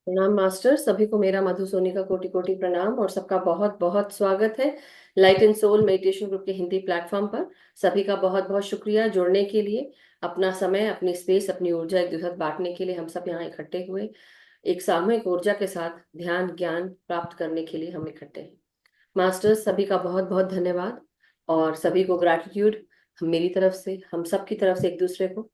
प्रणाम मास्टर, सभी को मेरा मधु सोनी का कोटि कोटि प्रणाम और सबका बहुत बहुत स्वागत है light and soul meditation group के हिंदी प्लेटफॉर्म पर। सभी का बहुत बहुत शुक्रिया जुड़ने के लिए, अपना समय, अपनी स्पेस, अपनी ऊर्जा एक दूसरे बांटने के लिए हम सब यहाँ इकट्ठे हुए। एक सामूहिक ऊर्जा के साथ ध्यान ज्ञान प्राप्त करने के लिए हम इकट्ठे हैं। मास्टर्स, सभी का बहुत बहुत धन्यवाद और सभी को ग्रैटिट्यूड मेरी तरफ से, हम सब की तरफ से एक दूसरे को।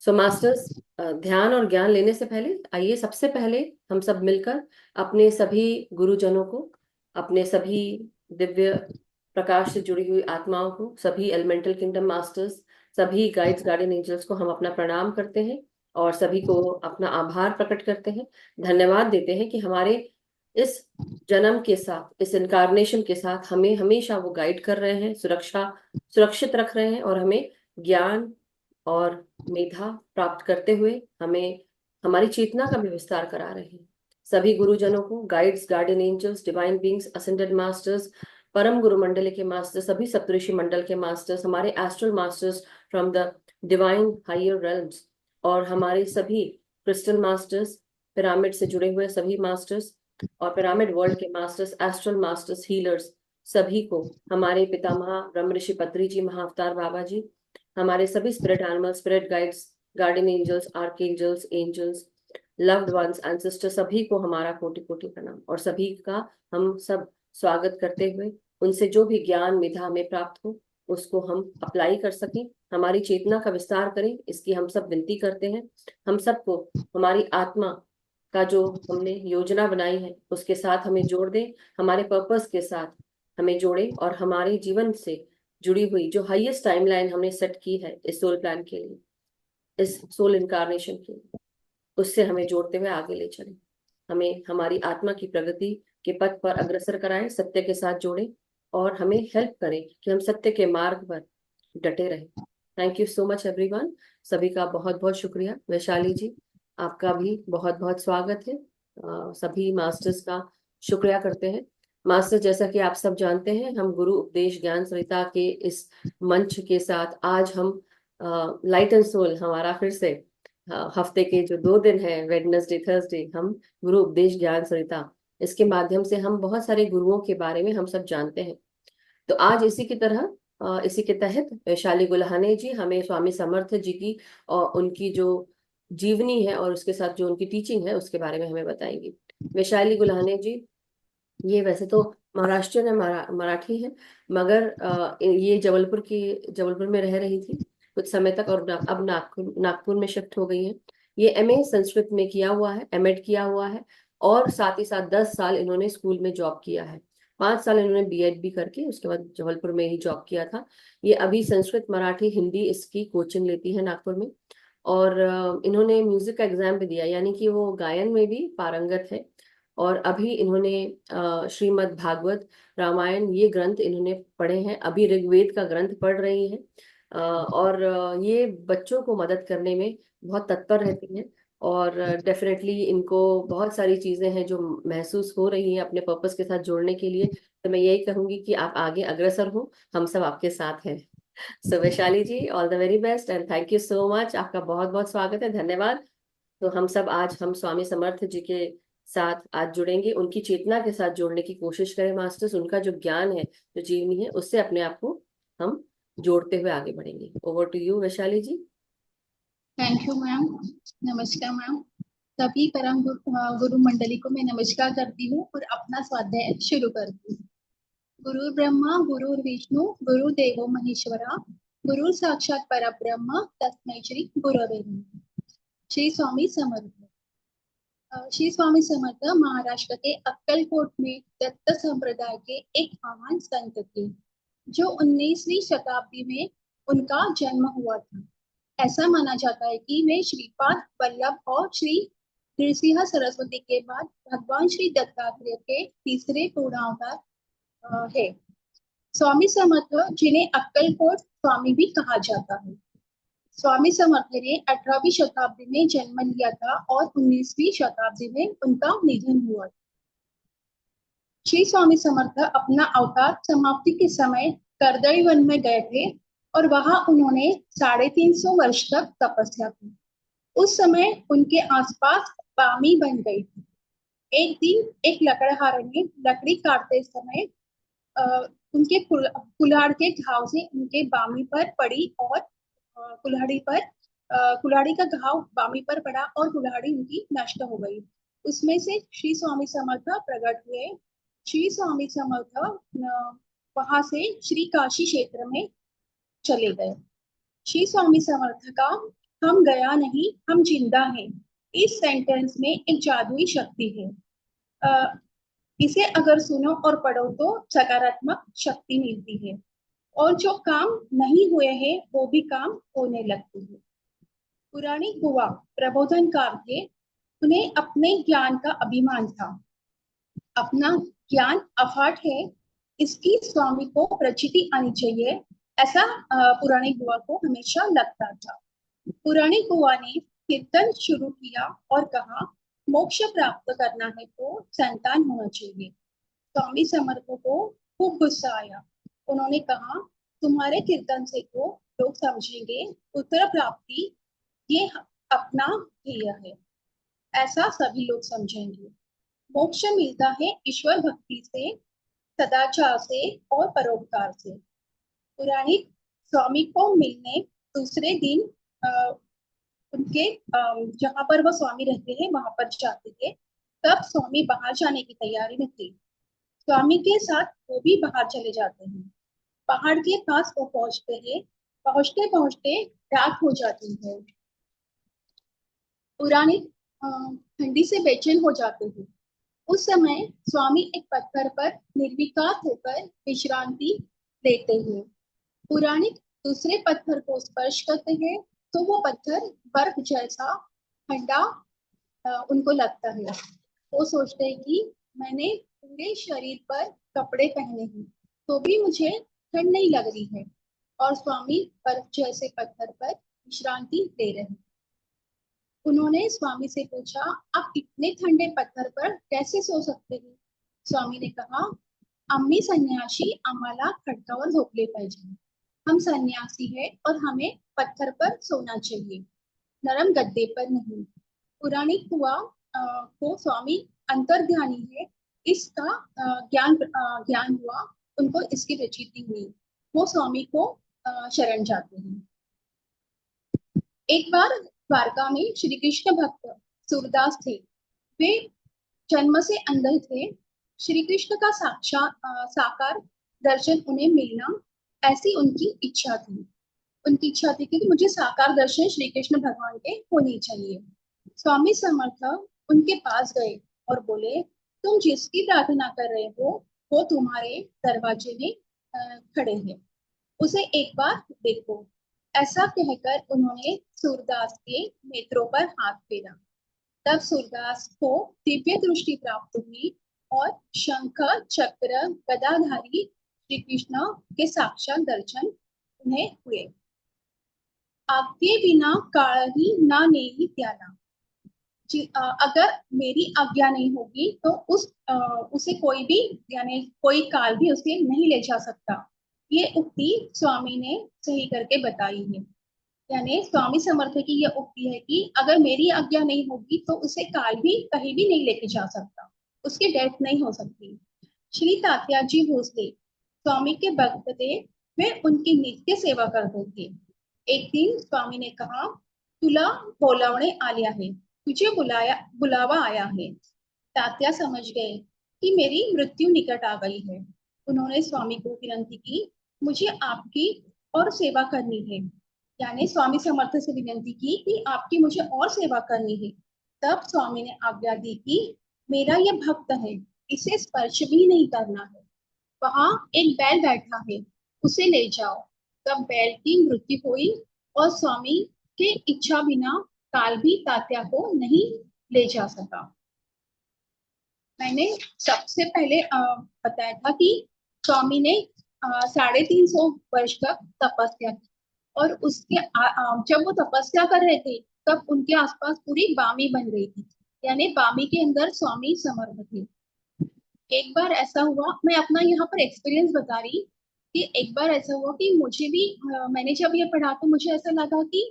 सो मास्टर्स, ध्यान और ज्ञान लेने से पहले आइए सबसे पहले हम सब मिलकर अपने सभी गुरुजनों को, अपने सभी दिव्य प्रकाश से जुड़ी हुई आत्माओं को, सभी एलिमेंटल किंगडम मास्टर्स, सभी गाइड्स गार्डियन एंजल्स को हम अपना प्रणाम करते हैं और सभी को अपना आभार प्रकट करते हैं। धन्यवाद देते हैं कि हमारे इस जन्म के साथ, इस इनकारनेशन के साथ हमें हमेशा वो गाइड कर रहे हैं, सुरक्षित रख रहे हैं और हमें ज्ञान और मेधा प्राप्त करते हुए हमें हमारी चेतना का भी विस्तार करा रहे हैं। सभी गुरुजनों को, guides guardian angels, divine beings, ascended masters, परम गुरु मंडल के मास्टर्स, सभी सप्तऋषि मंडल के मास्टर्स, हमारे astral masters from the divine higher realms, और हमारे सभी क्रिस्टल मास्टर्स, पिरामिड से जुड़े हुए सभी मास्टर्स और पिरामिड वर्ल्ड के मास्टर्स, एस्ट्रल मास्टर्स, हीलर्स, सभी को, हमारे पितामह ब्रह्म ऋषि पत्री जी, महाअवतार बाबा जी, हमारे सभी spirit animals, spirit guides, guardian angels, archangels, angels, loved ones, ancestor, सभी को हमारा कोटि कोटि प्रणाम और सभी का हम सब स्वागत करते हुए उनसे जो भी ज्ञान मेधा हमें प्राप्त हो उसको हम अप्लाई कर सकें, हमारी चेतना का विस्तार करें, इसकी हम सब विनती करते हैं। हम सबको हमारी आत्मा का जो हमने योजना बनाई है उसके साथ हमें जोड़ दें, हमारे पर्पस के साथ हमें जोड़े और हमारे जीवन से जुड़ी हुई जो हाईएस्ट टाइमलाइन हमने सेट की है इस सोल प्लान के लिए, इस सोल इनकारनेशन के लिए, उससे हमें जोड़ते हुए आगे ले चलें, हमें हमारी आत्मा की प्रगति के पथ पर अग्रसर कराएं, सत्य के साथ जोड़ें और हमें हेल्प करें कि हम सत्य के मार्ग पर डटे रहें। Thank you so much everyone, सभी का बहुत बहुत शुक्रिया। वैशाली जी, आपका भी बहुत बहुत स्वागत है। सभी मास्टर्स का शुक्रिया करते हैं। मास्टर, जैसा कि आप सब जानते हैं, हम गुरु उपदेश ज्ञान सरिता के इस मंच के साथ आज हम लाइट एंड सोल, हमारा फिर से हफ्ते के जो 2 दिन है, वेडनेसडे थर्सडे, हम गुरु उपदेश ज्ञान सरिता, इसके माध्यम से हम बहुत सारे गुरुओं के बारे में हम सब जानते हैं। तो आज इसी की तरह, इसी के तहत वैशाली गुल्हाने जी हमें स्वामी समर्थ जी की और उनकी जो जीवनी है और उसके साथ जो उनकी टीचिंग है उसके बारे में हमें बताएंगी। वैशाली गुल्हाने जी, ये वैसे तो महाराष्ट्रियन है, मराठी है, मगर ये जबलपुर में रह रही थी कुछ समय तक और अब नागपुर में शिफ्ट हो गई है। ये एमए संस्कृत में किया हुआ है, एमएड किया हुआ है और साथ ही साथ 10 साल इन्होंने स्कूल में जॉब किया है। 5 साल इन्होंने बीएड भी करके उसके बाद जबलपुर में ही जॉब किया था। ये अभी संस्कृत मराठी हिंदी इसकी कोचिंग लेती है नागपुर में। और इन्होंने म्यूजिक का एग्जाम भी दिया, यानी कि वो गायन में भी पारंगत है। और अभी इन्होंने श्रीमद् भागवत रामायण ये ग्रंथ इन्होंने पढ़े हैं, अभी ऋग्वेद का ग्रंथ पढ़ रही हैं। और ये बच्चों को मदद करने में बहुत तत्पर रहती हैं और डेफिनेटली इनको बहुत सारी चीजें हैं जो महसूस हो रही हैं अपने पर्पस के साथ जोड़ने के लिए। तो मैं यही कहूंगी कि आप आगे अग्रसर हो, हम सब आपके साथ हैं। So Vaishali ji, all the very best and thank you so much, आपका बहुत बहुत स्वागत है, धन्यवाद। तो हम सब आज हम स्वामी समर्थ जी के साथ आज जुड़ेंगे, उनकी चेतना के साथ जोड़ने की कोशिश करें मास्टर्स, उनका जो ज्ञान है, जो जीवनी है, उससे अपने आप को हम जोड़ते हुए आगे बढ़ेंगे। Over to you Vaishali ji. Thank you ma'am. नमस्कार मैम। सभी गुरु मंडली को मैं नमस्कार करती हूँ और अपना स्वाध्याय शुरू करती हूँ। गुरु ब्रह्मा गुरु विष्णु गुरु देवो महेश्वरा गुरु साक्षात परब्रह्म तस्मै श्री गुरवे नमः। श्री स्वामी समर्थ। श्री स्वामी समर्थ महाराष्ट्र के अक्कलकोट में दत्त संप्रदाय के एक महान संत थे, जो 19वीं शताब्दी में उनका जन्म हुआ था। ऐसा माना जाता है कि वे श्रीपाद वल्लभ और श्री नृसिंह सरस्वती के बाद भगवान श्री दत्तात्रेय के तीसरे पूर्णावतार है। स्वामी समर्थ, जिन्हें अक्कलकोट स्वामी भी कहा जाता है, स्वामी समर्थ ने 18वीं शताब्दी में जन्म लिया था और 19वीं शताब्दी में उनका निधन हुआ। श्री स्वामी समर्थ अपना अवतार समाप्ति के समय करदई वन में गए थे और वहां उन्होंने 350 वर्ष तक तपस्या की। उस समय उनके आसपास बामी बन गई थी। एक दिन एक लकड़हारे ने लकड़ी काटते समय अ, उनके कुल्हाड़ के घाव से उनके बामी पर पड़ी और कुल्हाड़ी का घाव बामी पर पड़ा और कुल्हाड़ी उनकी नष्ट हो गई। उसमें से श्री स्वामी समर्थ प्रकट हुए। श्री स्वामी समर्थ वहां से श्री काशी क्षेत्र में चले गए। श्री स्वामी समर्थ का हम गया नहीं हम जिंदा हैं, इस सेंटेंस में एक जादुई शक्ति है। अ, इसे अगर सुनो और पढ़ो तो सकारात्मक शक्ति मिलती है और जो काम नहीं हुए हैं वो भी काम होने लगते हैं। पुरानी बुआ प्रबोधनकार थे। उन्हें अपने ज्ञान का अभिमान था। अपना ज्ञान अफाट है, इसकी स्वामी को प्रचिति आनी चाहिए, ऐसा पुरानी बुआ को हमेशा लगता था। पुरानी बुआ ने कीर्तन शुरू किया और कहा, मोक्ष प्राप्त करना है तो संतान होना चाहिए। स्वामी समर्थ को खूब गुस्सा आया। उन्होंने कहा, तुम्हारे कीर्तन से तो लोग समझेंगे उत्तर प्राप्ति ये अपना ध्येय है, ऐसा सभी लोग समझेंगे। मोक्ष मिलता है ईश्वर भक्ति से, सदाचार से और परोपकार से। पुरानी स्वामी को मिलने दूसरे दिन उनके जहाँ पर वो स्वामी रहते हैं वहां पर जाते थे। तब स्वामी बाहर जाने की तैयारी में थे। स्वामी के साथ वो भी बाहर चले जाते हैं। पहाड़ के पास वो पहुंचते हैं। पहुंचते पहुंचते रात हो जाती है। पुरानी ठंडी से बेचैन हो जाते हैं। उस समय स्वामी एक पत्थर पर निर्विकार होकर विश्रांति लेते हैं। पुराणिक दूसरे पत्थर को स्पर्श करते हैं तो वो पत्थर बर्फ जैसा ठंडा उनको लगता है। वो सोचते हैं कि मैंने पूरे शरीर पर कपड़े पहने हैं तो भी मुझे ठंड नहीं लग रही है, और स्वामी बर्फ जैसे पत्थर पर विश्रांति ले रहे हैं। उन्होंने स्वामी से पूछा, आप इतने ठंडे पत्थर पर कैसे सो सकते हैं? स्वामी ने कहा, आम्ही संन्यासी आम्हाला खडकावर झोपले पाहिजे। हम सन्यासी है और हमें पत्थर पर सोना चाहिए, नरम गद्दे पर नहीं। पुरानी कुआ को स्वामी अंतर्ध्यानी है, इसका ज्ञान हुआ। उनको इसकी प्रचिति हुई। वो स्वामी को शरण जाते हैं। एक बार द्वारका में श्री कृष्ण भक्त सूरदास थे। वे जन्म से अंधे थे। श्री कृष्ण का साकार दर्शन उन्हें मिलना, ऐसी उनकी इच्छा थी। उनकी इच्छा थी कि मुझे साकार दर्शन श्री कृष्ण भगवान के होनी चाहिए। स्वामी समर्थ उनके पास गए और बोले, तुम जिसकी प्रार्थना कर रहे हो वो तुम्हारे दरवाजे में खड़े हैं, उसे एक बार देखो। ऐसा कहकर उन्होंने सूरदास के नेत्रों पर हाथ फेरा। तब सूरदास को दिव्य दृष्टि प्राप्त हुई और शंख चक्र गदाधारी श्री कृष्ण के साक्षात दर्शन उन्हें हुए। आपके बिना काळही ना नेही त्याला। अगर मेरी आज्ञा नहीं होगी तो उसे कोई भी, यानी कोई काल भी उसे नहीं ले जा सकता। ये उक्ति स्वामी ने सही करके बताई है। यानी स्वामी समर्थ की यह उक्ति है कि अगर मेरी आज्ञा नहीं होगी तो उसे काल भी कहीं भी नहीं लेके जा सकता, उसकी डेथ नहीं हो सकती। श्री तात्याजी भोसले स्वामी के भक्त थे। वे उनकी नित्य सेवा करते थे। एक दिन स्वामी ने कहा, तुला बोलावणे आले आहे, तुझे बुलावा आया है। तात्या समझ गए कि मेरी मृत्यु निकट आ गई है। उन्होंने स्वामी को विनती की, मुझे आपकी और सेवा करनी है। यानी स्वामी समर्थ से विनती की कि आपकी मुझे और सेवा करनी है। तब स्वामी ने आज्ञा दी कि मेरा ये भक्त है, इसे स्पर्श भी नहीं करना है। वहां एक बैल बैठा है, उसे ले जाओ। तब बैल की मृत्यु हुई और स्वामी के इच्छा बिना काल भी तात्या को नहीं ले जा सका। मैंने सबसे पहले बताया था कि स्वामी ने 350 वर्ष तक तपस्या की, और जब वो तपस्या कर रहे थे तब उनके आसपास पूरी बामी बन गई थी। यानी बामी के अंदर स्वामी समर्थ थे। एक बार ऐसा हुआ, मैं अपना यहाँ पर एक्सपीरियंस बता रही कि एक बार ऐसा हुआ कि मुझे भी मैंने जब ये पढ़ा तो मुझे ऐसा लगा कि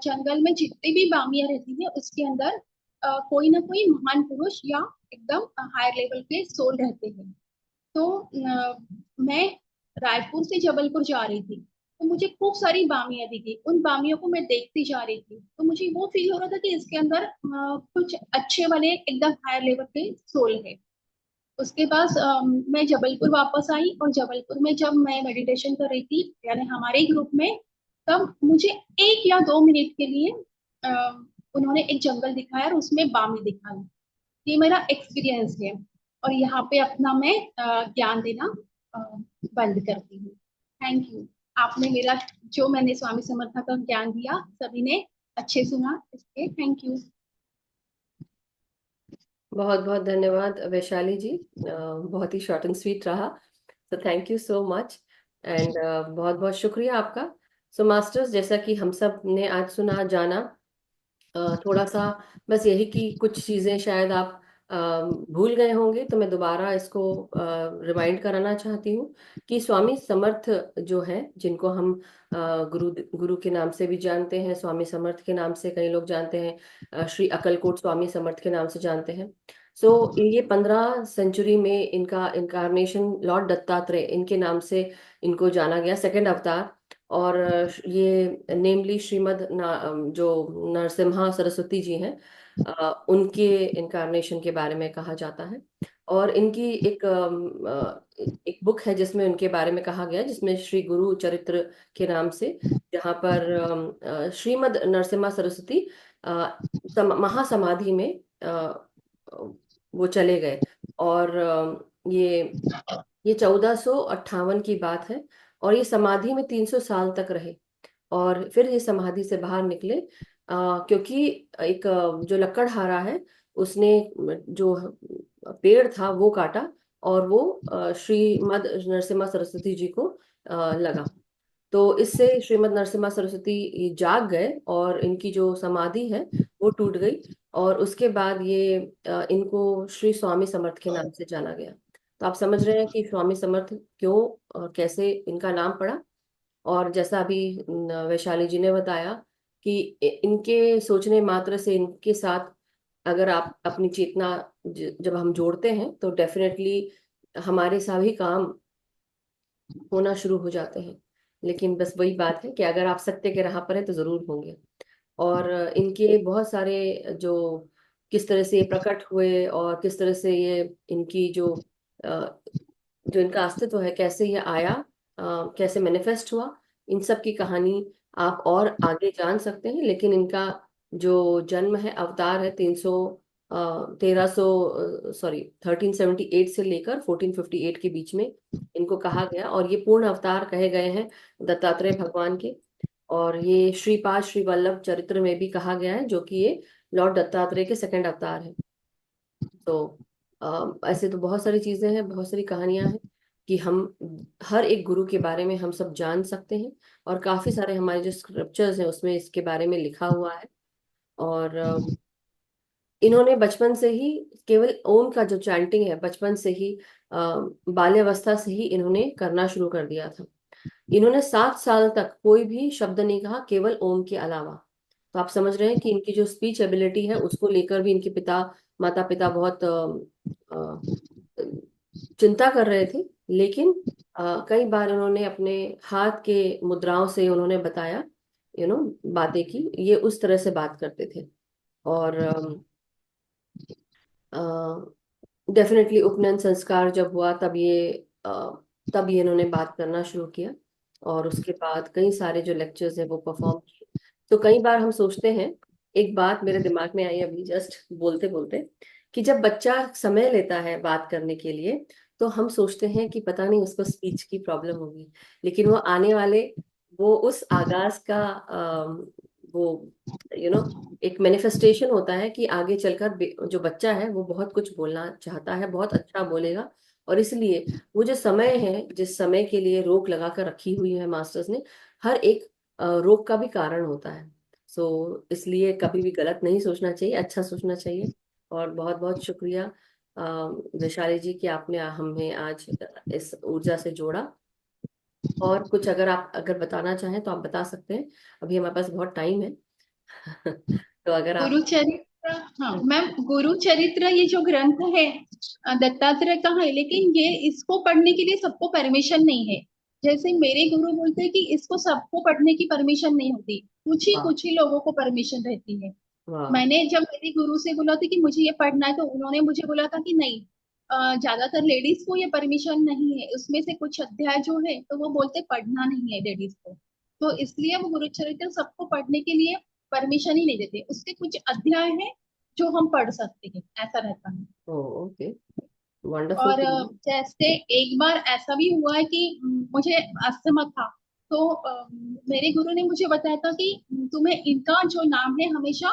जंगल में जितनी भी बामियां रहती है उसके अंदर कोई ना कोई महान पुरुष या एकदम हायर लेवल के सोल रहते हैं। तो मैं रायपुर से जबलपुर जा रही थी, तो मुझे खूब सारी बामियां दिखी। उन बामियों को मैं देखती जा रही थी, तो मुझे वो फील हो रहा था कि इसके अंदर कुछ अच्छे वाले एकदम हायर लेवल के सोल है। उसके बाद मैं जबलपुर वापस आई, और जबलपुर में जब मैं मेडिटेशन कर रही थी यानी हमारे ग्रुप में, तब मुझे 1 या 2 मिनट के लिए अ, उन्होंने एक जंगल दिखाया और उसमें बामी दिखाई। ये मेरा एक्सपीरियंस है, और यहाँ पे अपना मैं ज्ञान देना अ, बंद करती हूँ। Thank you. आपने मेरा जो मैंने स्वामी समर्थ का ज्ञान दिया, सभी ने अच्छे सुना, इसके थैंक यू। बहुत बहुत धन्यवाद वैशाली जी। बहुत ही शॉर्ट एंड स्वीट रहा। तो thank you so much. And बहुत बहुत शुक्रिया आपका। सो मास्टर्स, जैसा कि हम सब ने आज सुना जाना, थोड़ा सा बस यही कि कुछ चीजें शायद आप अ, भूल गए होंगे, तो मैं दोबारा इसको रिमाइंड कराना चाहती हूँ कि स्वामी समर्थ जो है, जिनको हम गुरु गुरु के नाम से भी जानते हैं, स्वामी समर्थ के नाम से कई लोग जानते हैं, श्री अक्कलकोट स्वामी समर्थ के नाम से जानते हैं। सो ये 15 सेंचुरी में इनका इनकारनेशन लॉर्ड दत्तात्रेय इनके नाम से इनको जाना गया, सेकंड अवतार। और ये नेमली जो नरसिम्हा सरस्वती जी हैं, उनके इनकारनेशन के बारे में कहा जाता है। और इनकी एक बुक है जिसमें उनके बारे में कहा गया है, जिसमें श्री गुरु चरित्र के नाम से, जहाँ पर श्रीमद नरसिम्हा सरस्वती महासमाधि में वो चले गए। और ये 1458 की बात है। और ये समाधि में 300 साल तक रहे, और फिर ये समाधि से बाहर निकले। क्योंकि एक जो लकड़हारा है, उसने जो पेड़ था वो काटा, और वो श्रीमद नरसिम्हा सरस्वती जी को लगा। तो इससे श्रीमद नरसिम्हा सरस्वती ये जाग गए, और इनकी जो समाधि है वो टूट गई। और उसके बाद ये इनको श्री स्वामी समर्थ के नाम से जाना गया। तो आप समझ रहे हैं कि स्वामी समर्थ क्यों और कैसे इनका नाम पड़ा। और जैसा अभी वैशाली जी ने बताया कि इनके सोचने मात्र से, इनके साथ अगर आप अपनी चेतना जब हम जोड़ते हैं, तो डेफिनेटली हमारे सभी काम होना शुरू हो जाते हैं। लेकिन बस वही बात है कि अगर आप सत्य के राह पर हैं तो जरूर होंगे। और इनके बहुत सारे जो किस तरह से ये प्रकट हुए, और किस तरह से ये इनकी अ, जो इनका अस्तित्व है, कैसे ये आया, कैसे मैनिफेस्ट हुआ, इन सब की कहानी आप और आगे जान सकते हैं। लेकिन इनका जो जन्म है, अवतार है 1300 सॉरी 1378 से लेकर 1458 के बीच में इनको कहा गया। और ये पूर्ण अवतार कहे गए हैं दत्तात्रेय भगवान के। और ये श्रीपाद श्री वल्लभ चरित्र में भी कहा गया है, जो कि ये लॉर्ड दत्तात्रेय के सेकंड अवतार है। तो ऐसे तो बहुत सारी चीजें हैं, बहुत सारी कहानियां हैं कि हम हर एक गुरु के बारे में हम सब जान सकते हैं। और काफी सारे हमारे जो स्क्रिप्चर्स हैं उसमें इसके बारे में लिखा हुआ है। और इन्होंने बचपन से ही केवल ओम का जो चैंटिंग है, बचपन से ही बाल्यावस्था से ही इन्होंने करना शुरू कर दिया था। इन्होंने 7 साल तक कोई भी शब्द नहीं कहा, केवल ओम के अलावा। तो आप समझ रहे हैं कि इनकी जो स्पीच एबिलिटी है, उसको लेकर भी इनके माता पिता बहुत चिंता कर रहे थे। लेकिन कई बार उन्होंने अपने हाथ के मुद्राओं से उन्होंने बताया, बातें की। ये उस तरह से बात करते थे। और डेफिनेटली उपनयन संस्कार जब हुआ, तब ये इन्होंने बात करना शुरू किया। और उसके बाद कई सारे जो लेक्चर्स हैं वो परफॉर्म किए। तो कई बार हम सोचते हैं, एक बात मेरे दिमाग में आई अभी जस्ट बोलते बोलते, कि जब बच्चा समय लेता है बात करने के लिए, तो हम सोचते हैं कि पता नहीं उसको स्पीच की प्रॉब्लम होगी। लेकिन वो आने वाले, वो उस आगाज का वो एक मैनिफेस्टेशन होता है कि आगे चलकर जो बच्चा है वो बहुत कुछ बोलना चाहता है, बहुत अच्छा बोलेगा। और इसलिए वो जो समय है, जिस समय के लिए रोक लगा कर रखी हुई है मास्टर्स ने, हर एक रोक का भी कारण होता है। इसलिए कभी भी गलत नहीं सोचना चाहिए, अच्छा सोचना चाहिए। और बहुत बहुत शुक्रिया अ, वैशाली जी कि आपने हमें आज इस ऊर्जा से जोड़ा। और कुछ अगर बताना चाहें तो आप बता सकते हैं। अभी हमारे पास बहुत टाइम है। तो अगर आप गुरु चरित्र हाँ मैम, गुरु चरित्र ये जो ग्रंथ है दत्तात्रेय का है, लेकिन ये इसको पढ़ने के लिए सबको परमिशन नहीं है। जैसे मेरे गुरु बोलते हैं कि इसको सबको पढ़ने की परमिशन नहीं होती, वाह। कुछ ही लोगों को परमिशन रहती है। वाह। मैंने जब मेरे गुरु से बोला था कि मुझे ये पढ़ना है, तो उन्होंने मुझे बोला था कि नहीं, ज्यादातर लेडीज को ये परमिशन नहीं है, उसमें से कुछ अध्याय जो है तो वो बोलते पढ़ना नहीं है लेडीज को। तो इसलिए वो गुरुचरित्र सबको पढ़ने के लिए परमिशन ही नहीं देते, उसके कुछ अध्याय हैं जो हम पढ़ सकते हैं, ऐसा रहता है। ओके। वंडरफुल। और जैसे एक बार ऐसा भी हुआ है कि मुझे अस्थमा था, तो मेरे गुरु ने मुझे बताया था कि तुम्हें इनका जो नाम है हमेशा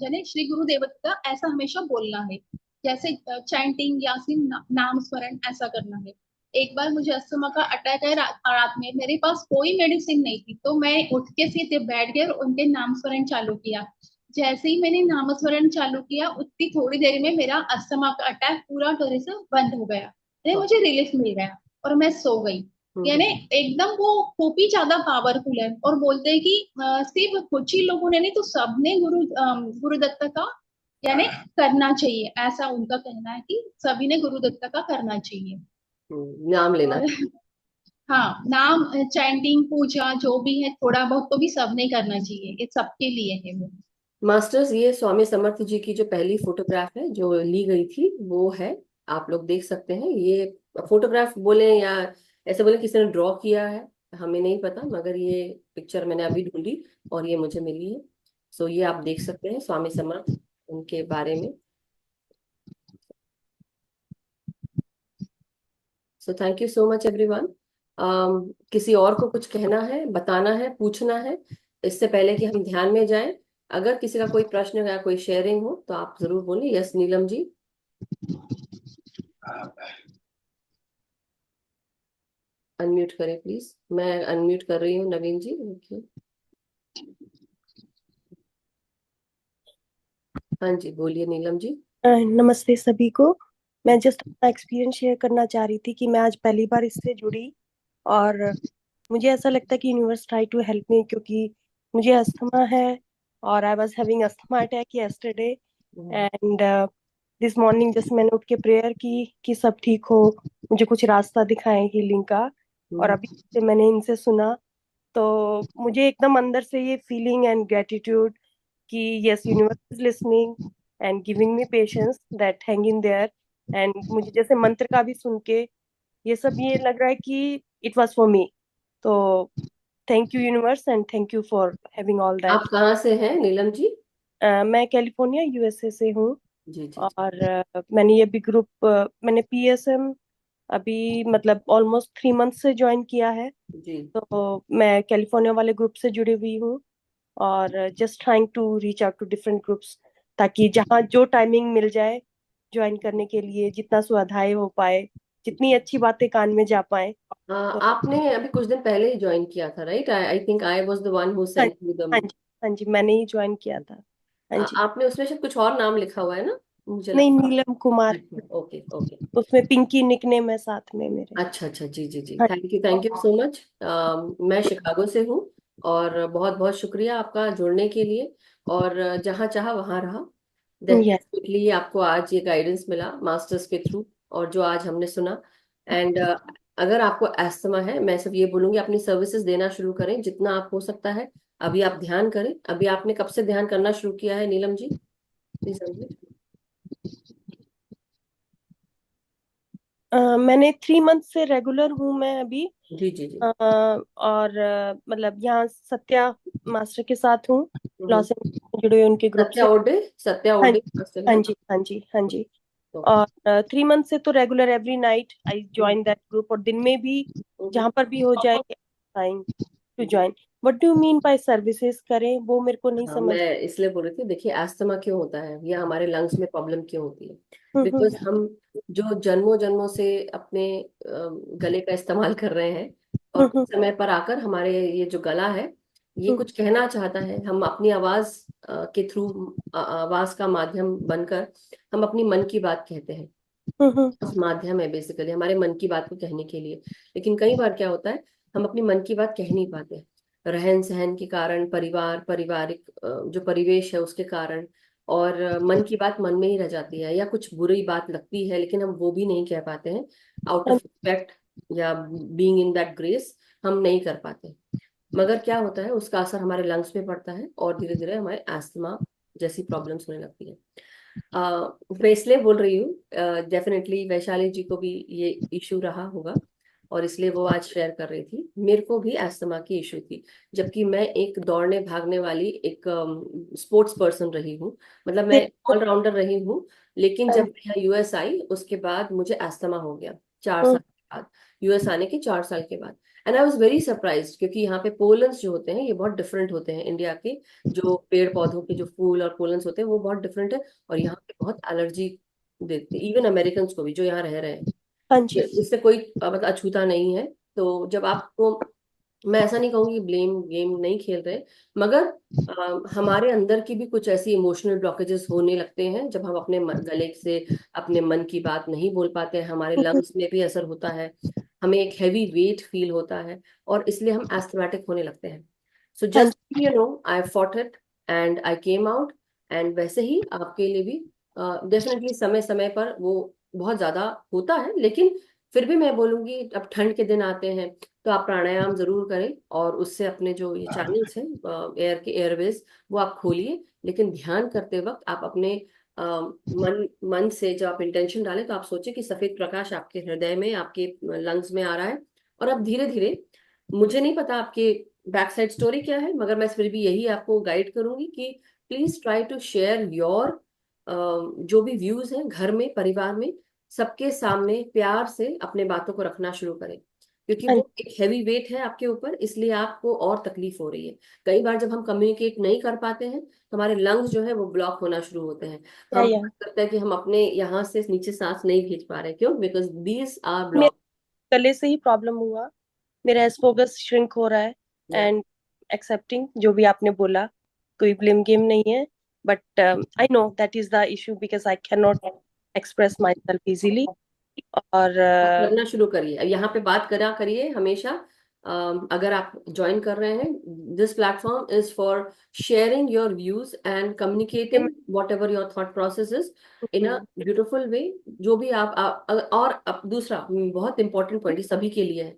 यानी श्री गुरुदेव का ऐसा हमेशा बोलना है, जैसे चैंटिंग यासीन नाम स्मरण ऐसा करना है। एक बार मुझे अस्थमा का अटैक है, रात में मेरे पास कोई मेडिसिन नहीं थी, तो मैं उठ के सीधे बैठ गई और उनके नाम स्मरण चालू किया। जैसे ही मैंने नामस्मरण चालू किया, उतनी थोड़ी देर में मेरा अस्थमा का अटैक पूरा तरह से बंद हो गया, यानी मुझे रिलीफ मिल गया और मैं सो गई। यानी एकदम वो खूब ही ज्यादा पावरफुल है, और बोलते हैं कि सिर्फ कुछ ही लोगों ने नहीं, तो सबने गुरुदत्त का यानी करना चाहिए, ऐसा उनका कहना है कि सभी ने गुरुदत्त का करना चाहिए। नाम लेना। और हाँ, नाम चैंटिंग पूजा जो भी है थोड़ा बहुत तो भी सबने करना चाहिए, ये सबके लिए है वो। मास्टर्स, ये स्वामी समर्थ जी की जो पहली फोटोग्राफ है जो ली गई थी वो है। आप लोग देख सकते हैं ये फोटोग्राफ, बोले या ऐसे बोले किसी ने ड्रॉ किया है, हमें नहीं पता, मगर ये पिक्चर मैंने अभी ढूंढी और ये मुझे मिली है। सो ये आप देख सकते हैं स्वामी समर्थ, उनके बारे में। सो thank you so much everyone. किसी और को कुछ कहना है, बताना है, पूछना है, इससे पहले कि हम ध्यान में जाएं? अगर किसी का कोई प्रश्न या कोई शेयरिंग हो तो आप जरूर बोलिए। यस नीलम जी। अनम्यूट करें प्लीज। मैं अनम्यूट कर रही हूँ, नवीन जी देखिए। हाँ जी, बोलिए नीलम जी। नमस्ते सभी को। मैं जस्ट अपना एक्सपीरियंस शेयर करना चाह रही थी कि मैं आज पहली बार इससे जुड़ी, और मुझे ऐसा लगता है कि universe try to help me, क्योंकि मुझे अस्थमा है और I was having asthma attack yesterday. Hmm. And this morning just मैंने उठ के प्रेयर की कि सब ठीक हो, मुझे कुछ रास्ता दिखाएं हीलिंग का। और हम्म। अभी से मैंने इनसे सुना, तो मुझे एकदम अंदर से ये फीलिंग एंड ग्रेटिट्यूड कि yes, universe is listening and giving me patience, that hang in their. And मुझे जैसे मंत्र का भी सुन के ये सब ये लग रहा है कि इट वाज फॉर मी। तो thank you universe and thank you for having all of that. कहाँ से हैं नीलम जी? मैं कैलिफोर्निया यूएसए से हूँ। जी जी जी। और मैंने ये भी ग्रुप, मैंने पीएसएम अभी मतलब ऑलमोस्ट 3 मंथ से ज्वाइन किया है। जी। तो मैं कैलिफोर्निया वाले ग्रुप से जुड़ी हुई हूँ, और just trying to reach out to different groups, ताकि जहाँ जो टाइमिंग मिल जाए ज्वाइन करने के लिए, जितना स्वाध्याय हो पाए, जितनी अच्छी बातें कान में जा पाए। तो आपने अभी कुछ दिन पहले ही ज्वाइन किया था, right? I think I was the one who हाँ सेंट जी, यू द। हाँ जी, हाँ जी, मैंने ही ज्वाइन किया था। हाँ जी। आपने उसमें शायद कुछ और नाम लिखा हुआ है ना, मुझे नहीं, लगता नीलम कुमार। है। Okay okay. उसमें पिंकी निकनेम है साथ में मेरे। अच्छा अच्छा, जी जी जी, हाँ थैंक यू सो मच। मैं शिकागो से हूँ, और बहुत बहुत शुक्रिया आपका जुड़ने के लिए। और जहाँ चाहा वहाँ रहा। जी। यस। डेफिनेटली आपको आज ये गाइडेंस मिला मास्टर्स के थ्रू, और जो आज हमने सुना। एंड अगर आपको एस्थमा है, मैं सिर्फ ये बोलूंगी अपनी सर्विसेज देना शुरू करें जितना आप हो सकता है। अभी आप ध्यान करें। अभी आपने कब से ध्यान करना शुरू किया है नीलम जी, प्लीज? मैंने 3 मंथ से रेगुलर हूँ मैं अभी। जी जी जी। और मतलब यहाँ सत्या मास्टर के साथ हूँ, हम्म। लॉस एंजल्स में जुड़े हुए उनके ग्रुप सत्या से। ओडे, सत्या हाँ ओडे जी, हॉस्टल हाँ है। जी, हाँ जी, हाँ जी। ओके। और 3 मंथ से तो regular every night I join that group, और दिन में भी जहाँ पर भी हो जाए time to join. What do you mean by services करें, वो मेरे को नहीं हाँ, मैं समझ। इसलिए बोल रही थी, देखिए अस्थमा क्यों होता है या हमारे लंग्स में प्रॉब्लम क्यों होती है? हम्म, बिकॉज हम जो जन्मों जन्मों से अपने गले का इस्तेमाल कर रहे हैं, और कुछ हम्म, समय पर आकर हमारे ये जो गला है ये हम्म, कुछ कहना चाहता है। हम अपनी आवाज के थ्रू, आवाज का माध्यम बनकर हम अपनी मन की बात कहते हैं। हम्म, उस माध्यम है बेसिकली हमारे मन की बात को कहने के लिए। लेकिन कई बार क्या होता है, हम अपनी मन की बात कह नहीं पाते। रहन सहन के कारण, पारिवारिक जो परिवेश है उसके कारण, और मन की बात मन में ही रह जाती है, या कुछ बुरी बात लगती है लेकिन हम वो भी नहीं कह पाते हैं, आउट हाँ ऑफ रिस्पेक्ट या बीइंग इन दैट ग्रेस हम नहीं कर पाते। मगर क्या होता है, उसका असर हमारे लंग्स पे पड़ता है और धीरे धीरे हमारे अस्थमा जैसी प्रॉब्लम्स होने लगती है। मैं इसलिए बोल रही हूँ, डेफिनेटली वैशाली जी को भी ये इशू रहा होगा और इसलिए वो आज शेयर कर रही थी। मेरे को भी अस्थमा की इशू थी, जबकि मैं एक दौड़ने भागने वाली एक स्पोर्ट्स पर्सन रही हूँ, मतलब मैं ऑलराउंडर रही हूँ। लेकिन जब मैं यहाँ यूएस आई उसके बाद मुझे अस्थमा हो गया, 4 साल के बाद, यूएस आने के 4 साल के बाद। And I was very surprised, क्योंकि यहाँ पे पोलन्स जो होते हैं ये बहुत डिफरेंट होते हैं इंडिया के। जो पेड़ पौधों के जो फूल और पोलन्स होते हैं वो बहुत डिफरेंट है, और यहाँ पे बहुत एलर्जी देते हैं इवन अमेरिकन को भी जो यहाँ रह रहे हैं। हाँ जी। इससे कोई मतलब अछूता नहीं है। तो जब आपको, मैं ऐसा नहीं कहूंगी ब्लेम गेम नहीं खेल रहे, मगर हमारे अंदर की भी कुछ ऐसी इमोशनल ब्लॉकेजेस होने लगते हैं जब हम अपने गले से अपने मन की बात नहीं बोल पाते हैं। हमारे लंग्स में भी असर होता है, हमें एक हैवी वेट फील होता है, और इसलिए हम एस्थमेटिक होने लगते हैं। सो हाँ जस्ट जी। I fought it and I came out. And वैसे ही आपके लिए भी डेफिनेटली समय समय पर वो बहुत ज्यादा होता है, लेकिन फिर भी मैं बोलूंगी अब ठंड के दिन आते हैं तो आप प्राणायाम जरूर करें, और उससे अपने जो ये चैनल्स हैं एयर के एयरवेज वो आप खोलिए। लेकिन ध्यान करते वक्त आप अपने मन मन से जब आप इंटेंशन डालें तो आप सोचें कि सफेद प्रकाश आपके हृदय में, आपके लंग्स में आ रहा है। और अब धीरे धीरे, मुझे नहीं पता आपके बैक साइड स्टोरी क्या है, मगर मैं फिर भी यही आपको गाइड करूंगी कि please try to share your जो भी व्यूज हैं घर में, परिवार में, सबके सामने प्यार से अपने बातों को रखना शुरू करें। क्योंकि हाँ वो एक हैवी वेट है आपके ऊपर, इसलिए आपको और तकलीफ हो रही है। कई बार जब हम कम्युनिकेट नहीं कर पाते हैं तो हमारे लंग्स जो है वो ब्लॉक होना शुरू होते हैं। हम या लगता है कि हम अपने यहाँ से नीचे सांस नहीं खींच पा रहे, क्यों? बिकॉज दीज आर मेरे ब्लॉक। गले से ही प्रॉब्लम हुआ, मेरा एस्फोगस श्रिंक हो रहा है। या एंड एक्सेप्टिंग जो भी आपने बोला, कोई ब्लेम गेम नहीं है, but I know that is the issue because I can not express my self easily. और आप करना शुरू करिए, यहाँ पे बात करा करिए हमेशा। अगर आप ज्वाइन कर रहे हैं, this platform is for sharing your views and communicating what ever your thought process is in a beautiful way. जो भी और दूसरा बहुत इंपॉर्टेंट पॉइंट सभी के लिए है,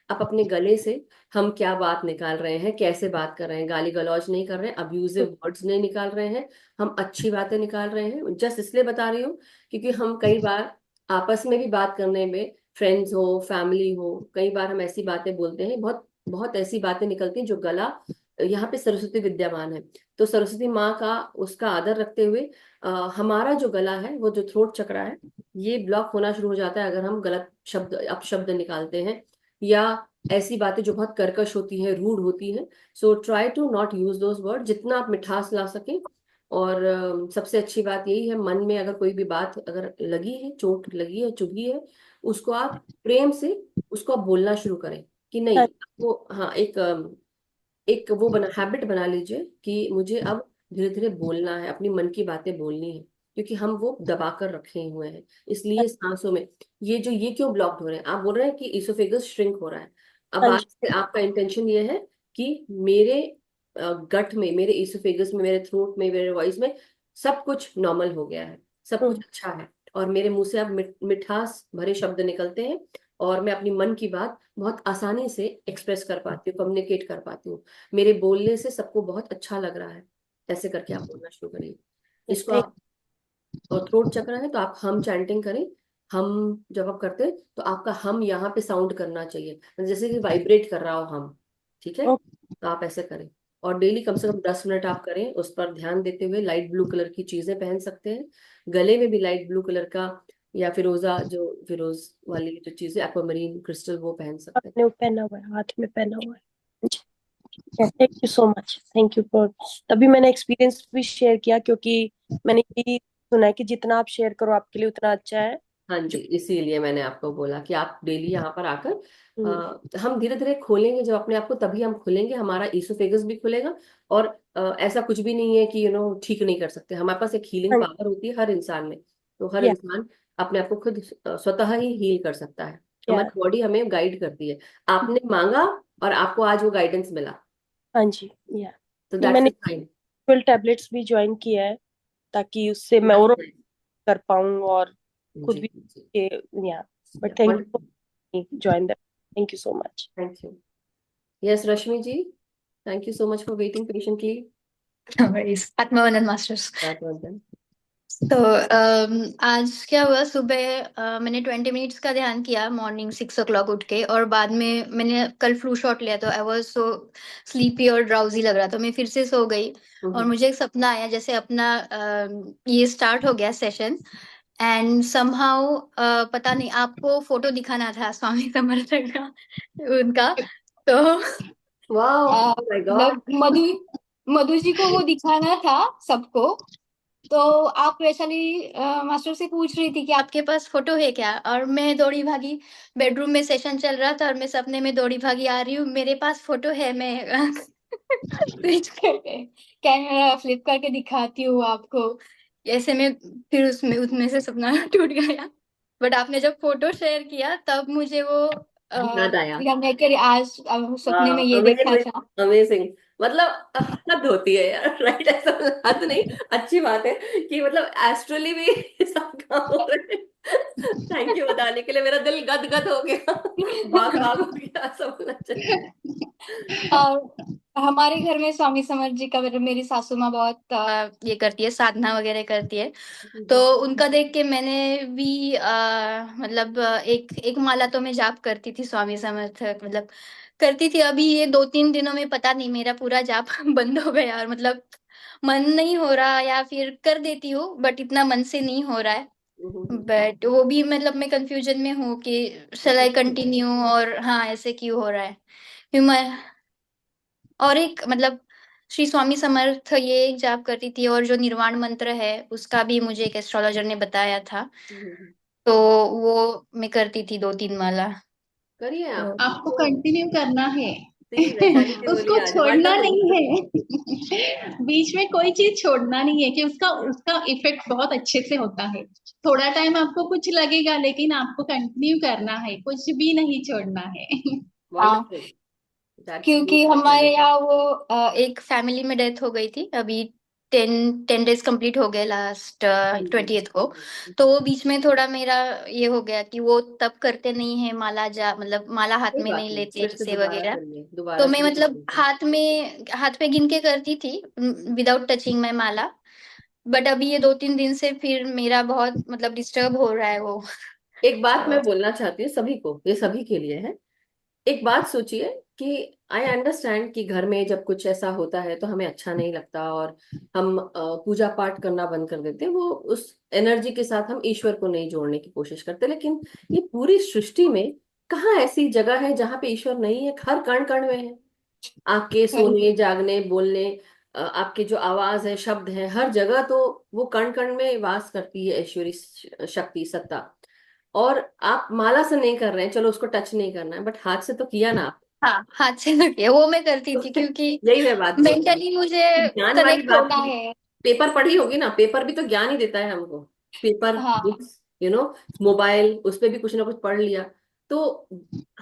आप अपने गले से हम क्या बात निकाल रहे हैं, कैसे बात कर रहे हैं, गाली गलौज नहीं कर रहे हैं, अब्यूजिव वर्ड्स नहीं निकाल रहे हैं, हम अच्छी बातें निकाल रहे हैं। जस्ट इसलिए बता रही हूँ क्योंकि हम कई बार आपस में भी बात करने में, फ्रेंड्स हो फैमिली हो, कई बार हम ऐसी बातें बोलते हैं, बहुत बहुत ऐसी बातें निकलती हैं जो गला, यहाँ पे सरस्वती विद्यमान है, तो सरस्वती माँ का उसका आदर रखते हुए हमारा जो गला है, वो जो थ्रोट चक्रा है, ये ब्लॉक होना शुरू हो जाता है अगर हम गलत शब्द अपशब्द निकालते हैं, या ऐसी बातें जो बहुत कर्कश होती हैं, रूड होती हैं। So try to not use those word, जितना आप मिठास ला सकें। और सबसे अच्छी बात यही है, मन में अगर कोई भी बात अगर लगी है, चोट लगी है, चुभी है, उसको आप प्रेम से उसको आप बोलना शुरू करें कि नहीं। वो हाँ, एक वो बना हैबिट बना लीजिए कि मुझे अब धीरे धीरे बोलना है, अपनी मन की बातें बोलनी है, क्योंकि हम वो दबा कर रखे हुए हैं। इसलिए सांसों में ये क्यों ब्लॉक्ड हो रहे हैं? आप बोल रहे हैं कि इसोफेगस श्रिंक हो रहा है। अब हाँ आज जी। से आपका इंटेंशन ये है कि मेरे गट में, मेरे इसोफेगस में, मेरे थ्रोट में, मेरे वॉइस में सब कुछ नॉर्मल हो गया है, सब कुछ अच्छा है, और मेरे मुंह से अब मिठास भरे शब्द निकलते हैं, और मैं अपनी मन की बात बहुत आसानी से एक्सप्रेस कर पाती हूँ, कम्युनिकेट कर पाती हूँ, मेरे बोलने से सबको बहुत अच्छा लग रहा है। ऐसे करके आप बोलना शुरू करिए इसको थैंक आप। और थ्रोट चक्र है तो आप हम चैंटिंग करें। हम जब आप करते हैं तो आपका हम यहाँ पे साउंड करना चाहिए, जैसे कि वाइब्रेट कर रहा हो हम, ठीक है? यू। तो आप ऐसे करें, और डेली कम से कम 10 मिनट आप करें, उस पर ध्यान देते हुए। लाइट ब्लू कलर की चीजें पहन सकते हैं, गले में भी लाइट ब्लू कलर का, या फिरोजा, जो फिरोज वाली जो चीजें, एक्वामरीन क्रिस्टल, वो पहन सकते हैं। आपने वो पहना हुआ है, हाथ में पहना हुआ है। Thank you so much, thank you for. तभी मैंने एक्सपीरियंस भी शेयर किया, क्योंकि मैंने यही सुना है कि जितना आप शेयर करो आपके लिए उतना अच्छा है। हाँ जी, इसीलिए मैंने आपको बोला कि आप डेली यहाँ पर आकर, हम्म। हम धीरे धीरे खोलेंगे जब अपने आप को, तभी हम खुलेंगे, हमारा ईसोफेगस भी खुलेगा। और ऐसा कुछ भी नहीं है कि ठीक नहीं कर सकते, हमारे पास एक हीलिंग हाँ पावर होती है हर इंसान में। तो हर या इंसान अपने आप को खुद स्वतः ही हील कर सकता है। या हमारी बॉडी हमें गाइड करती है। आपने मांगा और आपको आज वो गाइडेंस मिला, हाँ जी। या तो नहीं, दैट्स मैंने अ साइन। 12 टैबलेट्स भी ज्वाइन किया है, ताकि उससे मैं और जी कर पाऊँ और खुद भी जी या but thank you wonderful. For join that, thank you so much. Thank you. Yes Rashmi ji, thank you so much for waiting patiently. No worries. Atmavandan masters. बात बंधन। तो आज क्या हुआ, सुबह मैंने 20 मिनट्स का ध्यान किया मॉर्निंग 6 o'clock उठ के, और बाद में मैंने कल फ्लू शॉट लिया तो आई वाज सो स्लीपी और ड्राउजी लग रहा, तो मैं फिर से सो गई। और मुझे एक सपना आया जैसे अपना ये स्टार्ट हो गया सेशन, एंड समहाउ पता नहीं, आपको फोटो दिखाना था स्वामी समर्थ का, उनका। तो वाओ माय गॉड। मतलब मधु जी को वो दिखाना था सबको। तो आप वैशाली मास्टर से पूछ रही थी कि आपके पास फोटो है क्या, और मैं दौड़ी भागी, बेडरूम में सेशन चल रहा था और मैं सपने में दौड़ी भागी आ रही हूँ, मेरे पास फोटो है, मैं स्विच करके कैमरा फ्लिप करके दिखाती हूँ आपको। ऐसे में फिर उसमें उसमें से सपना टूट गया। बट आपने जब फोटो शेयर किया तब मुझे वो याद आया। याद है कि आज सपने में ये देखा अमेजिंग था। अमेजिंग। मतलब हद होती है यार, राइट? ऐसा हद नहीं, अच्छी बात है कि मतलब एस्ट्रली भी सब काम हो रहे हैं। थैंक यू बताने के लिए, मेरा दिल गद गद हो गया, बाग बाग हो गया, ऐसा होना चाहिए। और हमारे घर में स्वामी समर्थ जी का, मेरी सासू माँ बहुत ये करती है, साधना वगैरह करती है। तो उनका देख के मैंने भी मतलब एक एक माला तो मैं जाप करती थी स्वामी समर्थ, मतलब करती थी। अभी ये 2-3 दिनों में पता नहीं मेरा पूरा जाप बंद हो गया, और मतलब मन नहीं हो रहा, या फिर कर देती हूँ बट इतना मन से नहीं हो रहा है। बट वो भी मतलब मैं कंफ्यूजन में हूँ कि शैल आई कंटिन्यू, और हाँ ऐसे क्यों हो रहा है। फिर मैं और एक मतलब श्री स्वामी समर्थ ये एक जाप करती थी, और जो निर्वाण मंत्र है उसका भी मुझे एक एस्ट्रोलॉजर ने बताया था, तो वो मैं करती थी 2-3 माला। करिए तो आप। आपको कंटिन्यू करना है। सी वैशाली जी बोली उसको आज छोड़ना वंडरफुल। नहीं है। बीच में कोई चीज छोड़ना नहीं है कि उसका उसका इफेक्ट बहुत अच्छे से होता है। थोड़ा टाइम आपको कुछ लगेगा, लेकिन आपको कंटिन्यू करना है, कुछ भी नहीं छोड़ना है। हाँ, वंडरफुल। दैट्स क्योंकि हमारे यहाँ वो एक फैमिली में डेथ हो गई थी अभी। 10 डेज कंप्लीट हो गए लास्ट 20th को। तो वो बीच में थोड़ा मेरा ये हो गया कि वो तब करते नहीं है माला, जा मतलब माला हाथ कोई में बात नहीं नहीं, लेते फिर से ऐसे दोबारा वगैरह। करिए, तो दोबारा मैं शुरू मतलब कीजिए। हाथ में गिन के करती थी without touching my Mala. But अभी ये 2-3 दिन से फिर मेरा बहुत मतलब डिस्टर्ब हो रहा है वो। एक बात तो मैं बोलना चाहती हूँ सभी को, ये सभी के लिए है। एक बात सोचिए कि आई अंडरस्टैंड कि घर में जब कुछ ऐसा होता है तो हमें अच्छा नहीं लगता, और हम पूजा पाठ करना बंद कर देते हैं, वो उस एनर्जी के साथ हम ईश्वर को नहीं जोड़ने की कोशिश करते। लेकिन ये पूरी सृष्टि में कहाँ ऐसी जगह है जहाँ पे ईश्वर नहीं है? हर कण कण में है। आपके सोने जागने बोलने, आपके जो आवाज है, शब्द है, हर जगह तो वो कण कण में वास करती है ईश्वरी शक्ति, सत्ता। और आप माला से नहीं कर रहे हैं, चलो उसको टच नहीं करना है, बट हाथ से तो किया ना आप। हाँ, हाथ से लगे वो मैं करती तो थी क्योंकि यही मैं बात बोल रही हूँ, मेंटली मुझे ज्ञान वाली कनेक्ट बात होता है। है। पेपर पढ़ी होगी ना, पेपर भी तो ज्ञान ही देता है हमको। पेपर, हाँ, बुक्स, मोबाइल, उस पे भी कुछ ना कुछ पढ़ लिया। तो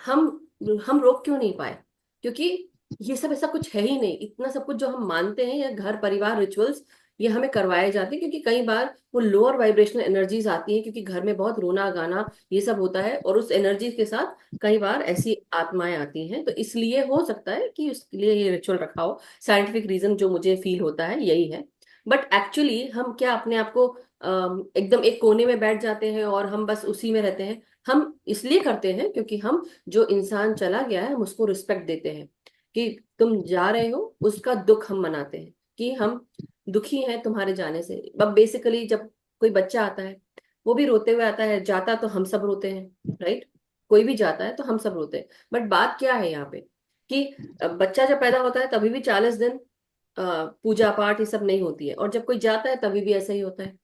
हम हम रोक क्यों नहीं पाए? क्योंकि ये सब ऐसा कुछ है ही नहीं। इतना सब कुछ जो हम मानते हैं, या घर परिवार रिचुअल्स, ये हमें करवाए जाते हैं क्योंकि कई बार वो लोअर वाइब्रेशनल एनर्जीज आती हैं, क्योंकि घर में बहुत रोना गाना ये सब होता है, और उस एनर्जी के साथ कई बार ऐसी आत्माएं आती हैं। तो इसलिए हो सकता है कि उसके लिए ये रिचुअल रखा हो। साइंटिफिक रीजन जो मुझे फील होता है यही है। बट एक्चुअली हम क्या अपने आप को एकदम एक कोने में बैठ जाते हैं और हम बस उसी में रहते हैं? हम इसलिए करते हैं क्योंकि हम, जो इंसान चला गया है, हम उसको रिस्पेक्ट देते हैं कि तुम जा रहे हो, उसका दुख हम मनाते हैं कि हम दुखी हैं तुम्हारे जाने से। अब बेसिकली जब कोई बच्चा आता है, वो भी रोते हुए आता है, जाता तो हम सब रोते हैं, राइट? कोई भी जाता है तो हम सब रोते हैं। बट बात क्या है यहाँ पे कि बच्चा जब पैदा होता है तभी भी 40 दिन पूजा पाठ ये सब नहीं होती है, और जब कोई जाता है तभी भी ऐसा ही होता है।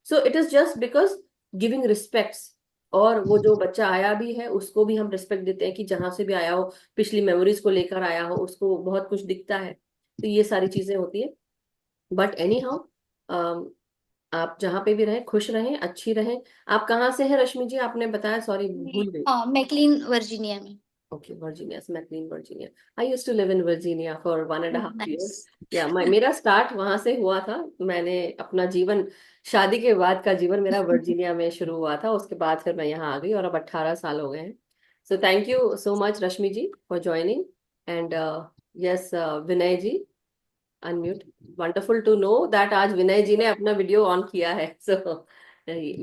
So it is just because giving respects. और वो जो बच्चा आया भी है उसको भी हम रिस्पेक्ट देते हैं कि जहां से भी आया हो, पिछली मेमोरीज को लेकर आया हो, उसको बहुत कुछ दिखता है। तो ये सारी चीजें होती है। बट एनी हाउ, आप जहाँ पे भी रहें खुश रहें, अच्छी रहें। आप कहाँ से हैं रश्मि जी? आपने बताया, सॉरी भूल गई। हाँ, मैकलीन वर्जीनिया में। Okay, Virginia, McLean, Virginia. I used to live in Virginia for 1.5 years. Nice. या मेरा स्टार्ट वहां से हुआ था। मैंने अपना जीवन, शादी के बाद का जीवन मेरा वर्जीनिया में शुरू हुआ था। उसके बाद फिर मैं यहाँ आ गई और अब 18 साल हो गए हैं। So thank you so much Rashmi ji for joining. And yes, Vinay ji, unmute. Wonderful to know that आज विनय जी ने अपना वीडियो ऑन किया है। सो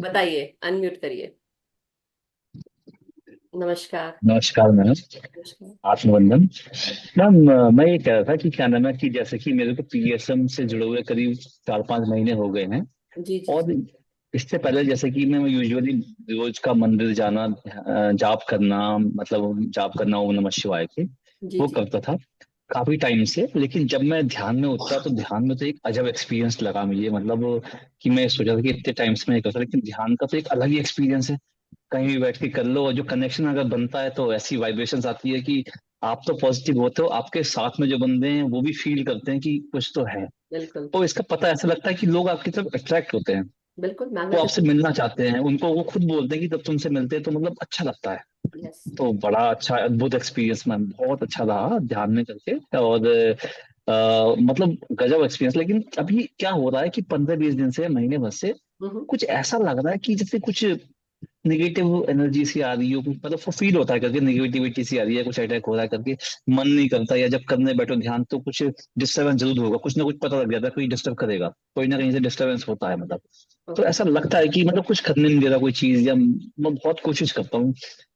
बताइए, अनम्यूट करिए। नमस्कार। नमस्कार मैम। नमस्कार। आत्मवंदन। मैम, मैं ये कह रहा था कि क्या नाम है कि जैसे कि मेरे को पीएसएम से जुड़े हुए करीब 4-5 महीने हो गए हैं। जी जी और इससे पहले जैसे कि मैं यूजुअली रोज का मंदिर जाना, जाप करना, मतलब जाप करना ओम नमः शिवाय के, जी वो जी। करता था काफी टाइम से। लेकिन जब मैं ध्यान में उतरा तो ध्यान में तो एक अजब एक्सपीरियंस लगा मुझे, मतलब कि मैं सोचा था कि इतने टाइम से मैं ये करता, लेकिन ध्यान का तो एक अलग ही एक्सपीरियंस है। कहीं भी बैठ के कर लो और जो कनेक्शन अगर बनता है तो ऐसी वाइब्रेशंस आती है कि आप तो पॉजिटिव होते हो, आपके साथ में जो बंदे हैं वो भी फील करते हैं कि कुछ तो है। बिल्कुल तो इसका पता ऐसा लगता है कि लोग आपकी तरफ अट्रैक्ट होते हैं, बिल्कुल, वो आपसे मैग्नेटिज्म। मिलना चाहते हैं। उनको वो खुद बोलते हैं कि जब तुमसे मिलते हैं तो मतलब अच्छा लगता है। यस। तो बड़ा अच्छा अद्भुत एक्सपीरियंस मैम, बहुत अच्छा रहा ध्यान में करके। और मतलब गजब एक्सपीरियंस। लेकिन अभी क्या हो रहा है कि 15-20 दिन से, महीने भर से हम्म। कुछ ऐसा लग रहा है कि जैसे कुछ निगेटिव एनर्जी सी आ रही हो, कुछ मतलब वो फील होता है करके, निगेटिविटी सी आ रही है, कुछ अटैक हो रहा है करके। मन नहीं करता, या जब करने बैठो ध्यान तो कुछ डिस्टर्बेंस जरूर होगा, कुछ ना कुछ पता लग जाता है, कोई डिस्टर्ब करेगा, कोई ना कहीं से डिस्टर्बेंस होता है मतलब। तो ओके। ऐसा लगता है कि मतलब कुछ करने नहीं दे रहा कोई चीज, या मैं बहुत कोशिश करता हूँ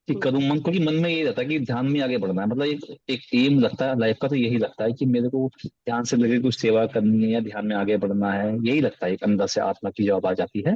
कि करूँ मन, क्योंकि मन में यही रहता है कि ध्यान में आगे बढ़ना है, मतलब एक एम लगता है लाइफ का, तो यही लगता है कि मेरे को ध्यान से लगे कुछ सेवा करनी है या ध्यान में आगे बढ़ना है, यही लगता है, एक अंदर से आत्मा की जो आवाज आती है।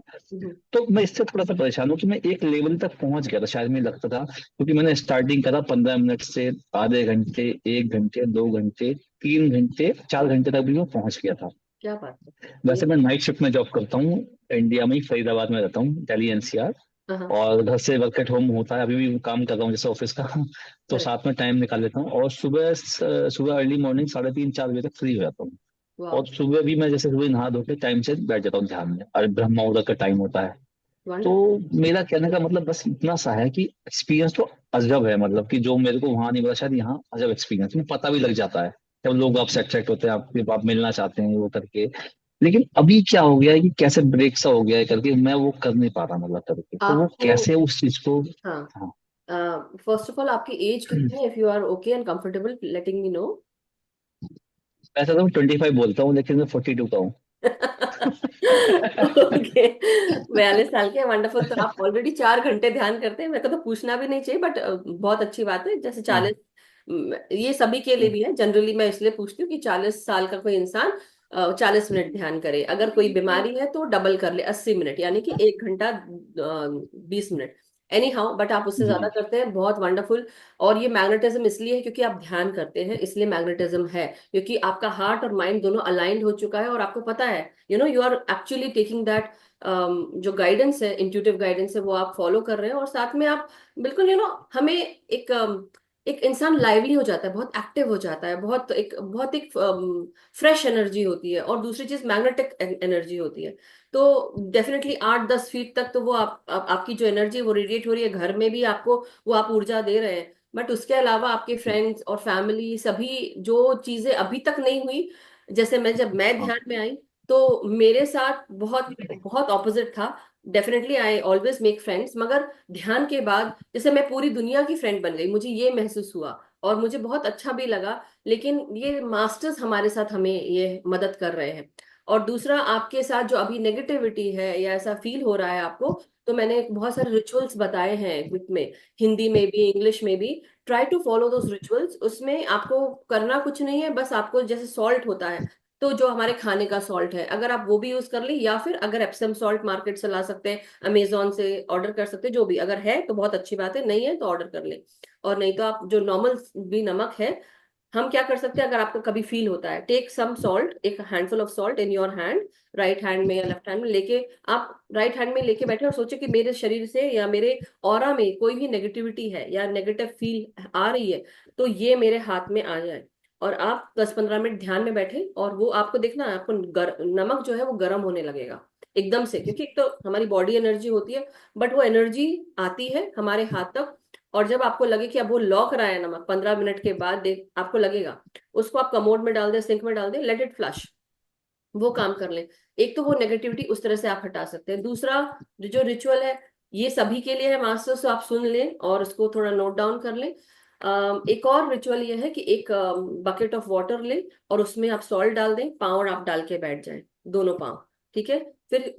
तो मैं इससे थोड़ा सा परेशान हूँ कि मैं एक लेवल तक पहुंच गया था, शायद मुझे लगता था, क्योंकि मैंने स्टार्टिंग करा 15 मिनट से, आधे घंटे, 1 घंटे, 2 घंटे, 3 घंटे, 4 घंटे तक भी मैं पहुंच गया था। क्या बात है। ये वैसे मैं नाइट शिफ्ट में जॉब करता हूँ, इंडिया में ही, फरीदाबाद में रहता हूँ, दिल्ली एनसीआर। हाँ। और घर से वर्क एट होम होता है, अभी भी काम कर रहा हूँ जैसे ऑफिस का। तो करेक्ट। साथ में टाइम निकाल लेता हूँ, और सुबह अर्ली मॉर्निंग 3:30-4 बजे तक फ्री हो जाता हूँ। वाह। और सुबह भी मैं जैसे सुबह नहा धो के टाइम से बैठ जाता हूँ ध्यान में, और ब्रह्म मुहूर्त का टाइम होता है। तो वंडरफुल। मेरा कहने का मतलब बस इतना सा है कि एक्सपीरियंस तो अजब है, मतलब कि जो मेरे को वहां नहीं मिला शायद यहाँ अजब एक्सपीरियंस में पता भी लग जाता है। जब लोग आपसे अट्रैक्ट होते हैं, आपके आप मिलना चाहते हैं वो करके। लेकिन अभी क्या हो गया है कि कैसे ब्रेक सा हो गया है करके, मैं वो कर नहीं पा रहा मतलब करके, तो वो आपको, कैसे उस चीज को। हाँ, हाँ। फर्स्ट ऑफ ऑल आपकी एज कितनी है, if you are okay and comfortable letting me know. वैसे तो मैं 25 बोलता हूँ, लेकिन मैं 42 का हूँ। ओके। 42 साल के, वंडरफुल। तो आप ऑलरेडी 4 घंटे ध्यान करते हैं। मेरे को तो पूछना भी नहीं चाहिए, बट बहुत अच्छी बात है। जैसे हाँ। 40, ये सभी के लिए भी है जनरली। मैं इसलिए पूछती हूँ कि 40 साल का कोई इंसान 40 मिनट ध्यान करे। अगर कोई बीमारी है तो डबल कर ले, 80 मिनट, यानी कि 1 घंटा 20 मिनट। एनी हाउ, बट आप उससे ज्यादा जी। करते हैं, बहुत वंडरफुल। और ये मैग्नेटिज्म इसलिए है क्योंकि आप ध्यान करते हैं, इसलिए मैग्नेटिज्म है। क्योंकि आपका हार्ट और माइंड दोनों अलाइंड हो चुका है, और आपको पता है, you are actually taking that, जो गाइडेंस है, इंट्यूटिव गाइडेंस है, वो आप फॉलो कर रहे हैं। और साथ में आप बिल्कुल, हमें एक एक इंसान लाइवली हो जाता है, बहुत एक्टिव हो जाता है, बहुत एक फ्रेश एनर्जी होती है। और दूसरी चीज मैग्नेटिक एनर्जी होती है। तो डेफिनेटली 8-10 फीट तक तो वो आपकी जो एनर्जी वो रेडिएट हो रही है, घर में भी आपको वो आप ऊर्जा दे रहे हैं। बट उसके अलावा आपके फ्रेंड्स और फैमिली सभी, जो चीजें अभी तक नहीं हुई, जैसे जब मैं हाँ। ध्यान में आई, तो मेरे साथ बहुत बहुत ऑपोजिट था। Definitely I always make friends, मगर ध्यान के बाद जैसे मैं पूरी दुनिया की फ्रेंड बन गई, मुझे ये महसूस हुआ। और मुझे बहुत अच्छा भी लगा। लेकिन ये मास्टर्स हमारे साथ हमें ये मदद कर रहे हैं। और दूसरा, आपके साथ जो अभी नेगेटिविटी है या ऐसा फील हो रहा है आपको, तो मैंने बहुत सारे रिचुअल्स बताए हैं ग्रुप में, हिंदी में भी, इंग्लिश में भी। Try to follow those rituals. उसमें आपको करना कुछ नहीं है, बस आपको जैसे सॉल्ट होता है, तो जो हमारे खाने का सॉल्ट है, अगर आप वो भी यूज कर ले, या फिर अगर एप्सम सॉल्ट मार्केट से ला सकते हैं, अमेजोन से ऑर्डर कर सकते हैं, जो भी अगर है तो बहुत अच्छी बात है, नहीं है तो ऑर्डर कर ले। और नहीं तो आप जो नॉर्मल भी नमक है, हम क्या कर सकते हैं, अगर आपको कभी फील होता है, टेक सम सॉल्ट, एक handful of salt in your hand, right hand में या लेफ्ट हैंड में लेके, आप राइट हैंड में लेके बैठे और सोचे कि मेरे शरीर से या मेरे ऑरा में कोई भी नेगेटिविटी है या नेगेटिव फील आ रही है, तो ये मेरे हाथ में आ जाए। और आप 10-15 मिनट ध्यान में बैठे, और वो आपको देखना है, आपको नमक जो है वो गर्म होने लगेगा एकदम से, क्योंकि एक तो हमारी बॉडी एनर्जी होती है, बट वो एनर्जी आती है हमारे हाथ तक और जब आपको लगे कि अब वो लौक रहा है नमक, 15 मिनट के बाद देख आपको लगेगा, उसको आप कमोड में डाल दें, सिंक में डाल दें, लेट इट फ्लश, वो काम कर लें। एक तो वो नेगेटिविटी उस तरह से आप हटा सकते हैं। दूसरा जो रिचुअल है ये सभी के लिए है मास्टर्स, तो आप सुन लें और उसको थोड़ा नोट डाउन कर लें। एक और रिचुअल ये है कि एक बकेट ऑफ वाटर लें और उसमें आप सॉल्ट डाल दें, पाँव और आप डाल के बैठ जाएं, दोनों पाँव, ठीक है। फिर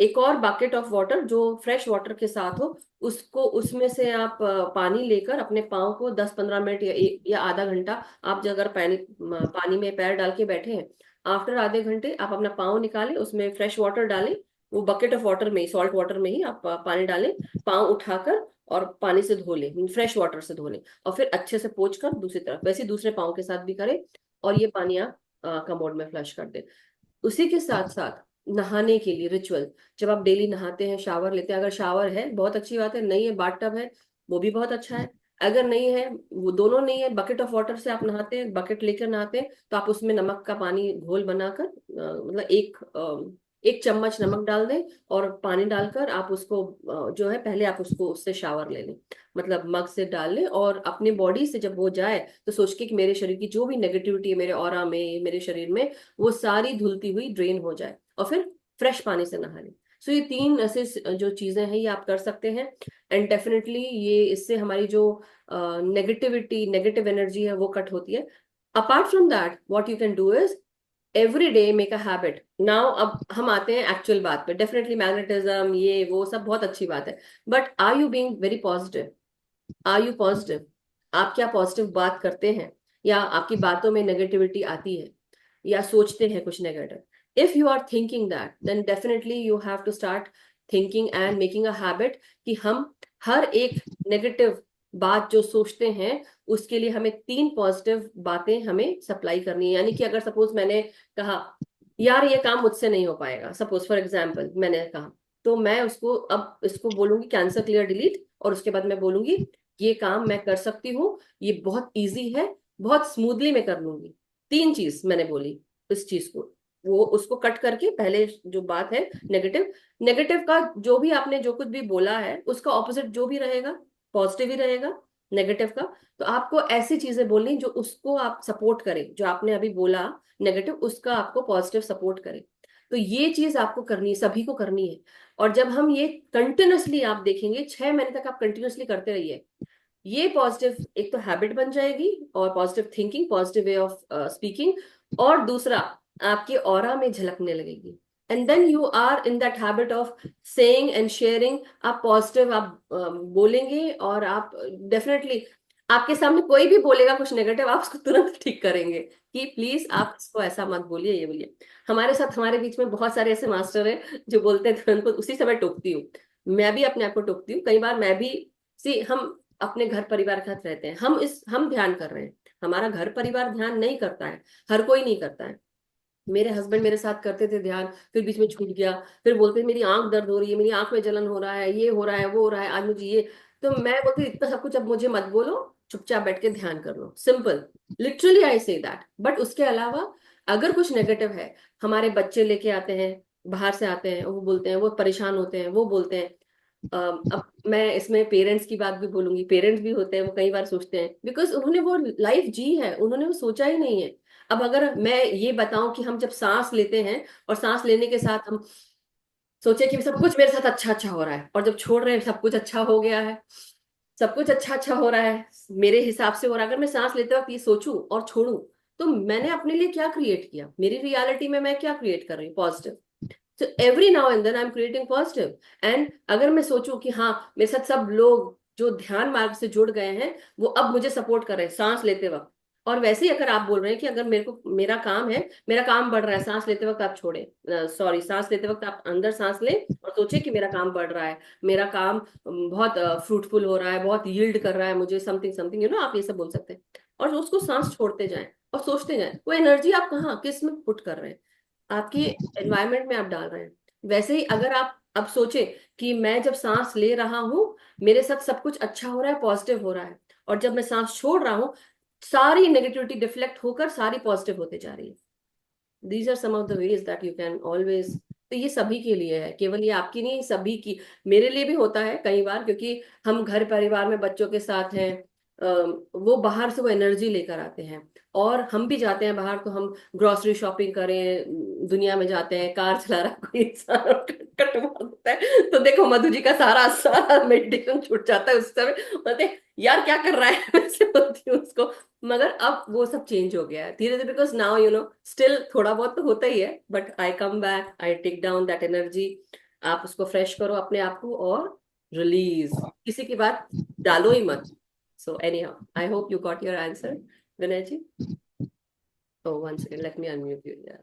एक और बकेट ऑफ वाटर जो फ्रेश वाटर के साथ हो, उसको उसमें से आप पानी लेकर अपने पाँव को 10-15 मिनट या आधा घंटा, आप जो अगर पानी पानी में पैर डाल के बैठे हैं, आफ्टर आधे घंटे आप अपना पाँव निकालें, उसमें फ्रेश वाटर डालें, वो बकेट ऑफ वाटर में ही, सॉल्ट वाटर में ही आप पानी डालें, पाँव उठाकर और पानी से धो लें, फ्रेश वाटर से धो लें, और फिर अच्छे से पोंछ कर दूसरी तरफ वैसे ही दूसरे पाँव के साथ भी करें, और ये पानी आप कमोड में फ्लश कर दें। उसी के साथ साथ नहाने के लिए रिचुअल, जब आप डेली नहाते हैं, शावर लेते हैं, अगर शावर है बहुत अच्छी बात है, नहीं है बाथ टब है वो भी बहुत अच्छा है, अगर नहीं है, वो दोनों नहीं है, बकेट ऑफ वाटर से आप नहाते हैं, बकेट लेकर नहाते हैं, तो आप उसमें नमक का पानी घोल बनाकर मतलब एक चम्मच नमक डाल दें और पानी डालकर आप उसको जो है पहले आप उसको उससे शावर ले लें, मतलब मग से डाल लें, और अपनी बॉडी से जब वो जाए तो सोच के कि मेरे शरीर की जो भी नेगेटिविटी है मेरे ऑरा में, मेरे शरीर में, वो सारी धुलती हुई ड्रेन हो जाए, और फिर फ्रेश पानी से नहा लें। सो ये 3 ऐसे जो चीजें हैं ये आप कर सकते हैं, एंड डेफिनेटली ये इससे हमारी जो नेगेटिव एनर्जी है वो कट होती है। Apart from that what you can do is every day make a habit. Now अब हम आते हैं एक्चुअल बात पे, डेफिनेटली मैग्नेटिज्म ये वो सब बहुत अच्छी बात है, but are you being very positive? Are you positive? आप क्या पॉजिटिव बात करते हैं, या आपकी बातों में नेगेटिविटी आती है, या सोचते हैं कुछ negative? If you are thinking that, then definitely you have to start thinking and making a habit कि हम हर एक नेगेटिव बात जो सोचते हैं उसके लिए हमें 3 पॉजिटिव बातें हमें सप्लाई करनी है। यानी कि अगर सपोज मैंने कहा यार ये काम मुझसे नहीं हो पाएगा, सपोज फॉर एग्जाम्पल मैंने कहा, तो मैं उसको अब इसको बोलूंगी कैंसिल क्लियर डिलीट, और उसके बाद मैं बोलूंगी ये काम मैं कर सकती हूँ, ये बहुत इजी है, बहुत स्मूथली मैं कर लूंगी। 3 चीज मैंने बोली इस चीज को, वो उसको कट करके पहले जो बात है नेगेटिव, नेगेटिव का जो भी आपने जो कुछ भी बोला है उसका ऑपोजिट जो भी रहेगा पॉजिटिव ही रहेगा नेगेटिव का। तो आपको ऐसी चीजें बोलनी जो उसको आप सपोर्ट करें, जो आपने अभी बोला नेगेटिव उसका आपको पॉजिटिव सपोर्ट करे। तो ये चीज आपको करनी है, सभी को करनी है। और जब हम ये कंटिन्यूअसली आप देखेंगे 6 महीने तक आप कंटिन्यूअसली करते रहिए, ये पॉजिटिव एक तो हैबिट बन जाएगी, और positive thinking, positive way of speaking, और दूसरा आपके ऑरा में झलकने लगेगी, and then you are in that habit of saying and sharing. आप पॉजिटिव आप बोलेंगे, और आप डेफिनेटली आपके सामने कोई भी बोलेगा कुछ नेगेटिव, आप उसको तुरंत ठीक करेंगे कि प्लीज आप इसको ऐसा मत बोलिए, ये बोलिए। हमारे साथ हमारे बीच में बहुत सारे ऐसे मास्टर हैं जो बोलते हैं तुरंत को, उसी समय टोकती हूँ, मैं भी अपने आप को टोकती हूँ कई बार, मैं भी सी हम अपने घर परिवार के साथ रहते हैं, हम ध्यान कर रहे हैं, हमारा घर परिवार ध्यान नहीं करता है, हर कोई नहीं करता है। मेरे हस्बैंड मेरे साथ करते थे ध्यान, फिर बीच में छूट गया, फिर बोलते मेरी आंख दर्द हो रही है, मेरी आंख में जलन हो रहा है, ये हो रहा है, वो हो रहा है, आज मुझे ये। तो मैं बोलती इतना सब कुछ अब मुझे मत बोलो, चुपचाप बैठ के ध्यान कर लो, simple, literally I say that. But उसके अलावा अगर कुछ नेगेटिव है, हमारे बच्चे लेके आते हैं, बाहर से आते हैं, वो बोलते हैं, वो परेशान होते हैं, वो बोलते हैं, अब मैं इसमें पेरेंट्स की बात भी बोलूंगी, पेरेंट्स भी होते हैं, वो कई बार सोचते हैं बिकॉज उन्होंने वो लाइफ जी है, उन्होंने वो सोचा ही नहीं है। अब अगर मैं ये बताऊं कि हम जब सांस लेते हैं और सांस लेने के साथ हम सोचे कि सब कुछ मेरे साथ अच्छा अच्छा हो रहा है, और जब छोड़ रहे हैं सब कुछ अच्छा हो गया है, सब कुछ अच्छा अच्छा हो रहा है मेरे हिसाब से हो रहा है, अगर मैं सांस लेते वक्त ये सोचूं और छोड़ूं, तो मैंने अपने लिए क्या क्रिएट किया, मेरी रियलिटी में मैं क्या क्रिएट कर रही हूँ, positive. So every now and then I'm creating positive. And अगर मैं सोचूं कि हाँ मेरे साथ सब लोग जो ध्यान मार्ग से जुड़ गए हैं वो अब मुझे सपोर्ट कर रहे हैं सांस लेते वक्त, और वैसे ही अगर आप बोल रहे हैं कि अगर मेरे को मेरा काम है, मेरा काम बढ़ रहा है, सांस लेते वक्त आप छोड़े, सॉरी सांस लेते वक्त आप अंदर सांस लें और सोचे कि मेरा काम बढ़ रहा है, मेरा काम बहुत फ्रूटफुल हो रहा है, बहुत यील्ड कर रहा है मुझे, समथिंग समथिंग आप ये सब बोल सकते हैं, और उसको सांस छोड़ते जाएं और सोचते जाएं वो एनर्जी आप कहाँ किस में पुट कर रहे हैं, आपके एनवायरनमेंट में आप डाल रहे हैं। वैसे ही अगर आप अब सोचे कि मैं जब सांस ले रहा हूं मेरे साथ सब कुछ अच्छा हो रहा है, पॉजिटिव हो रहा है, और जब मैं सांस छोड़ रहा हूं सारी नेगेटिविटी डिफ्लेक्ट होकर सारी पॉजिटिव होते जा रही है। These are some of the ways that you can always तो ये सभी के लिए है, केवल ये आपकी नहीं, सभी की। मेरे लिए भी होता है कई बार, क्योंकि हम घर परिवार में बच्चों के साथ हैं, वो बाहर से वो एनर्जी लेकर आते हैं। और हम भी जाते हैं बाहर, तो हम ग्रोसरी शॉपिंग करें, दुनिया में जाते हैं, कार चला रहा कोई इंसान और कट मार देता है, तो देखो मधु जी का सारा सारा मेडिटेशन छूट जाता है उस समय। बोलते हैं यार क्या कर रहा है वैसे बोलती हूँ उसको। मगर अब वो सब चेंज हो गया है धीरे धीरे, बिकॉज नाउ स्टिल थोड़ा बहुत तो होता ही है, but I come back, I take down that energy. आप उसको फ्रेश करो अपने आप को, और रिलीज, किसी की बात डालो ही मत। So anyhow, I hope you got your answer, Vinay ji. Oh, one second, let me unmute you. Yeah.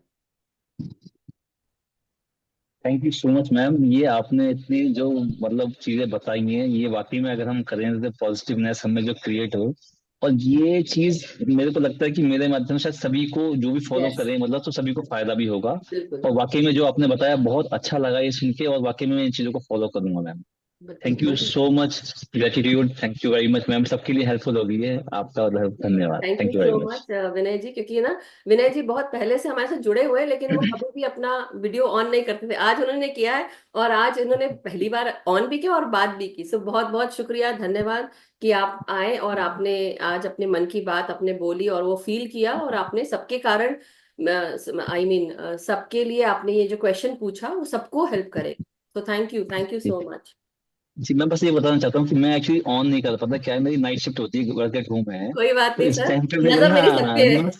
Thank you so much ma'am. ये आपने इतनी जो मतलब चीजें बताई हैं, ये वाकई में अगर हम करें तो पॉजिटिवनेस हमें जो क्रिएट हो, और ये चीज मेरे को लगता है कि मेरे माध्यम से सभी को जो भी फॉलो Yes, करें मतलब तो सभी को फायदा भी होगा। बिल्कुल। और वाकई में जो आपने बताया बहुत अच्छा लगा ये सुन के, और वाकई में मैं इन चीजों को फॉलो करूंगा मैम। थैंक यू बिल्कुल। So much, gratitude, thank you very much ma'am, सबके लिए हेल्पफुल होगी है आपका, धन्यवाद, thank you thank you so very much. Much Vinay ji, क्योंकि ना विनय जी बहुत पहले से हमारे साथ जुड़े हुए हैं, लेकिन वो कभी भी अपना वीडियो ऑन नहीं करते थे। आज उन्होंने किया है, और आज उन्होंने पहली बार ऑन भी किया और बात भी की। सो बहुत बहुत शुक्रिया, धन्यवाद कि आप आए और आपने आज अपने मन की बात अपने बोली, और वो फील किया, और आपने सबके कारण, आई मीन सबके लिए आपने ये जो क्वेश्चन पूछा वो सबको हेल्प करे। तो थैंक यू सो मच। जी मैं बस ये बताना चाहता हूँ कि मैं एक्चुअली ऑन नहीं कर पाता, क्या है मेरी नाइट शिफ्ट होती है, वर्क एट होम है, कोई बात तो नहीं इस सर, टाइम पे मेरे नजर मेरी हाँ सब हाँ पे मैं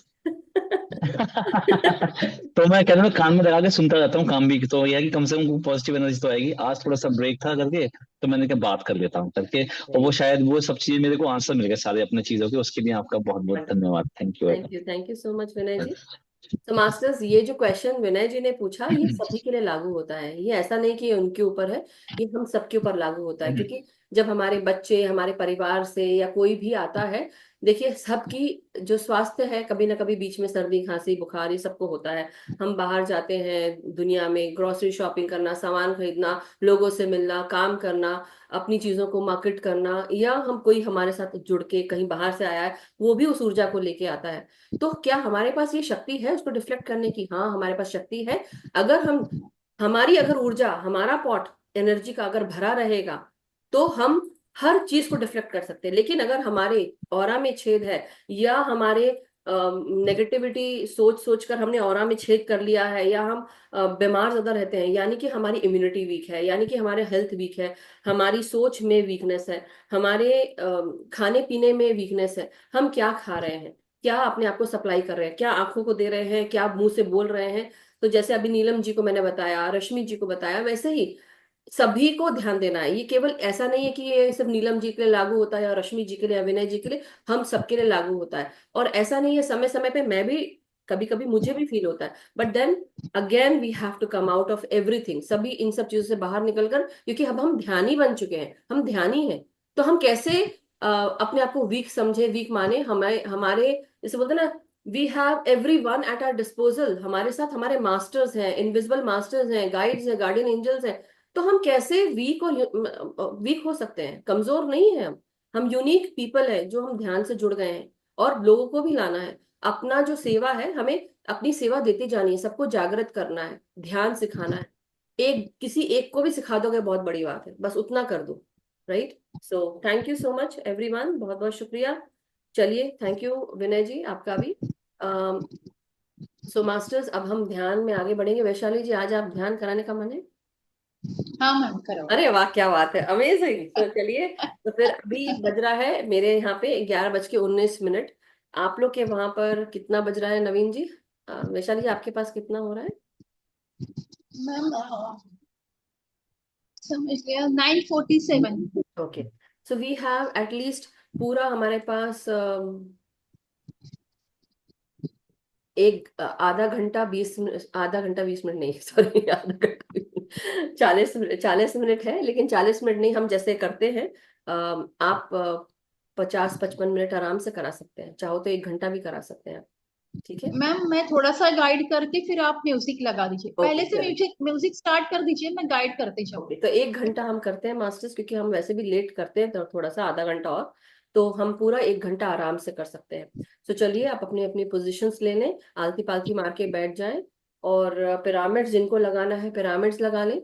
तो मैं कहता हूँ कान में लगा के सुनता रहता हूँ काम भी, तो यह है कि कम से कम पॉजिटिव एनर्जी तो आएगी। आज थोड़ा सा ब्रेक था करके, तो मैंने क्या बात कर लेता हूँ करके, और है। वो शायद वो सब चीजें मेरे को आंसर मिल गए सारे अपने चीजों के, उसके लिए आपका बहुत बहुत धन्यवाद, thank you. Thank you so much Vinay ji. तो मास्टर्स, ये जो क्वेश्चन विनय जी ने पूछा, ये सभी के लिए लागू होता है। ये ऐसा नहीं कि ये उनके ऊपर है, ये हम सबके ऊपर लागू होता है। क्योंकि जब हमारे बच्चे हमारे परिवार से या कोई भी आता है, देखिए सबकी जो स्वास्थ्य है, कभी ना कभी बीच में सर्दी खांसी बुखार ये सबको होता है। हम बाहर जाते हैं दुनिया में, ग्रोसरी शॉपिंग करना, सामान खरीदना, लोगों से मिलना, काम करना, अपनी चीजों को मार्केट करना, या हम कोई हमारे साथ जुड़ के कहीं बाहर से आया है, वो भी उस ऊर्जा को लेके आता है। तो क्या हमारे पास ये शक्ति है उसको डिफ्लेक्ट करने की? हाँ, हमारे पास शक्ति है। अगर हम, हमारी अगर ऊर्जा, हमारा पॉट एनर्जी का अगर भरा रहेगा, तो हम हर चीज को डिफ्लेक्ट कर सकते हैं। लेकिन अगर हमारे ऑरा में छेद है, या हमारे नेगेटिविटी सोच सोच कर हमने ऑरा में छेद कर लिया है, या हम बीमार ज्यादा रहते हैं, यानी कि हमारी इम्यूनिटी वीक है, यानी कि हमारे हेल्थ वीक है, हमारी सोच में वीकनेस है, हमारे खाने पीने में वीकनेस है, हम क्या खा रहे हैं, क्या अपने आप को सप्लाई कर रहे हैं, क्या आंखों को दे रहे हैं, क्या मुंह से बोल रहे हैं। तो जैसे अभी नीलम जी को मैंने बताया, रश्मि जी को बताया, वैसे ही सभी को ध्यान देना है। ये केवल ऐसा नहीं है कि ये सिर्फ नीलम जी के लिए लागू होता है, या रश्मि जी के लिए, अविनय जी के लिए, हम सबके लिए लागू होता है। और ऐसा नहीं है, समय समय पे मैं भी, कभी कभी मुझे भी फील होता है, but then again we have to come out of everything, सभी इन सब चीजों से बाहर निकलकर, क्योंकि अब हम ध्यानी बन चुके हैं, हम ध्यानी हैं। तो हम कैसे अपने आप को वीक समझे, वीक माने? हमें, हमारे जैसे बोलते हैं ना, we have everyone at our disposal. हमारे साथ हमारे मास्टर्स हैं, इनविजिबल मास्टर्स हैं, गाइड्स हैं, गार्डियन एंजल्स हैं। तो हम कैसे वीक और वीक हो सकते हैं? कमजोर नहीं है हम यूनिक पीपल है, जो हम ध्यान से जुड़ गए हैं। और लोगों को भी लाना है, अपना जो सेवा है, हमें अपनी सेवा देती जानी है, सबको जागृत करना है, ध्यान सिखाना है। एक किसी एक को भी सिखा दोगे बहुत बड़ी बात है, बस उतना कर दो। Right? So thank you so much everyone, बहुत बहुत शुक्रिया। चलिए, थैंक यू विनय जी, आपका भी। सो मास्टर्स, अब हम ध्यान में आगे बढ़ेंगे। वैशाली जी, आज आप ध्यान कराने का मन है? हाँ मैम, करो। अरे वाह, क्या बात है, अमेजिंग। तो चलिए, तो फिर अभी बज रहा है मेरे यहाँ पे 11:19। आप लोग के वहां पर कितना बज रहा है नवीन जी? वैशाली जी, आपके पास कितना हो रहा है? मैम समझ लिया, 9:47। Okay, so we have at least, पूरा हमारे पास एक आधा घंटा 20 मिनट, आधा घंटा 20 मिनट नहीं, सॉरी, आधा घंटा 40 मिनट है। लेकिन 40 मिनट नहीं, हम जैसे करते हैं, आप 50-55 मिनट आराम से करा सकते हैं, चाहो तो 1 घंटा भी करा सकते हैं आप। ठीक है? मैम मैं थोड़ा सा गाइड करके फिर आप म्यूजिक लगा दीजिए, ओके, पहले से चलिए। म्यूजिक म्यूजिक स्टार्ट कर दीजिए, मैं गाइड करते ओके, जाऊँ। तो 1 घंटा हम करते हैं मास्टर्स, क्योंकि हम वैसे भी लेट करते हैं, तो थोड़ा सा आधा घंटा और, तो हम पूरा 1 घंटा आराम से कर सकते हैं। तो चलिए, आप अपनी अपनी पोजीशंस ले लें, आलती पालती मार के बैठ जाएं, और पिरामिड्स जिनको लगाना है पिरामिड्स लगा लें।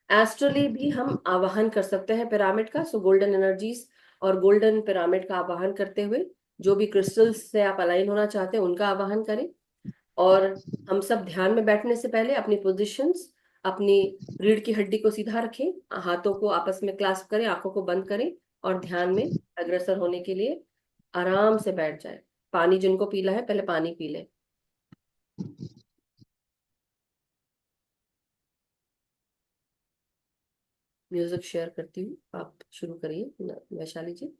एस्ट्रली भी हम आवाहन कर सकते हैं पिरामिड का। सो गोल्डन एनर्जीज और गोल्डन पिरामिड का आवाहन करते हुए जो भी क्रिस्टल्स से आप अलाइन होना चाहते हैं उनका आवाहन करें। और हम सब ध्यान में बैठने से पहले अपनी पोजीशंस, अपनी रीढ़ की हड्डी को सीधा रखें, हाथों को आपस में क्लास्प करें, आंखों को बंद करें और ध्यान में अग्रसर होने के लिए आराम से बैठ जाए। पानी जिनको पीना है पहले पानी पी लें। म्यूजिक शेयर करती हूँ, आप शुरू करिए वैशाली जी।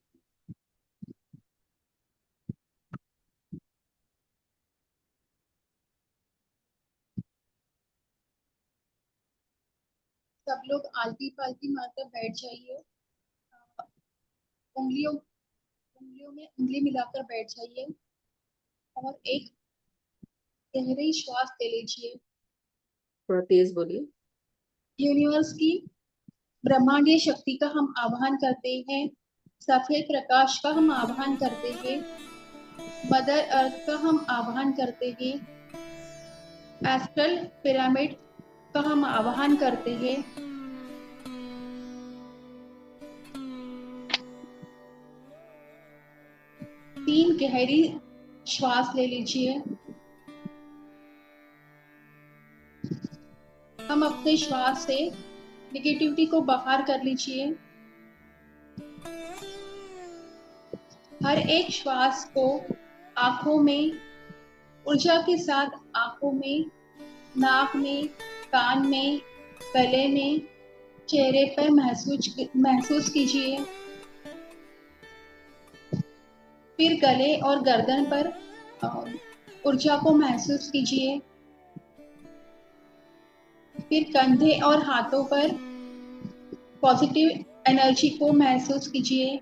सब लोग आलती पालती मारकर बैठ जाइए। उंगलियों उंगलियों में उंगली मिलाकर बैठ जाइए और एक गहरी श्वास ले लीजिए। थोड़ा तेज बोलिए। यूनिवर्स की ब्रह्मांडीय शक्ति का हम आह्वान करते हैं, सफेद प्रकाश का हम आह्वान करते हैं, मदर अर्थ का हम आह्वान करते हैं, एस्ट्रल पिरामिड का हम आह्वान करते हैं। तीन गहरी श्वास ले लीजिए। हम अपने श्वास से निगेटिविटी को बाहर कर लीजिए। हर एक श्वास को आंखों में ऊर्जा के साथ आंखों में, नाक में, कान में, गले में, चेहरे पर महसूस कीजिए। फिर गले और गर्दन पर ऊर्जा को महसूस कीजिए। फिर कंधे और हाथों पर पॉजिटिव एनर्जी को महसूस कीजिए।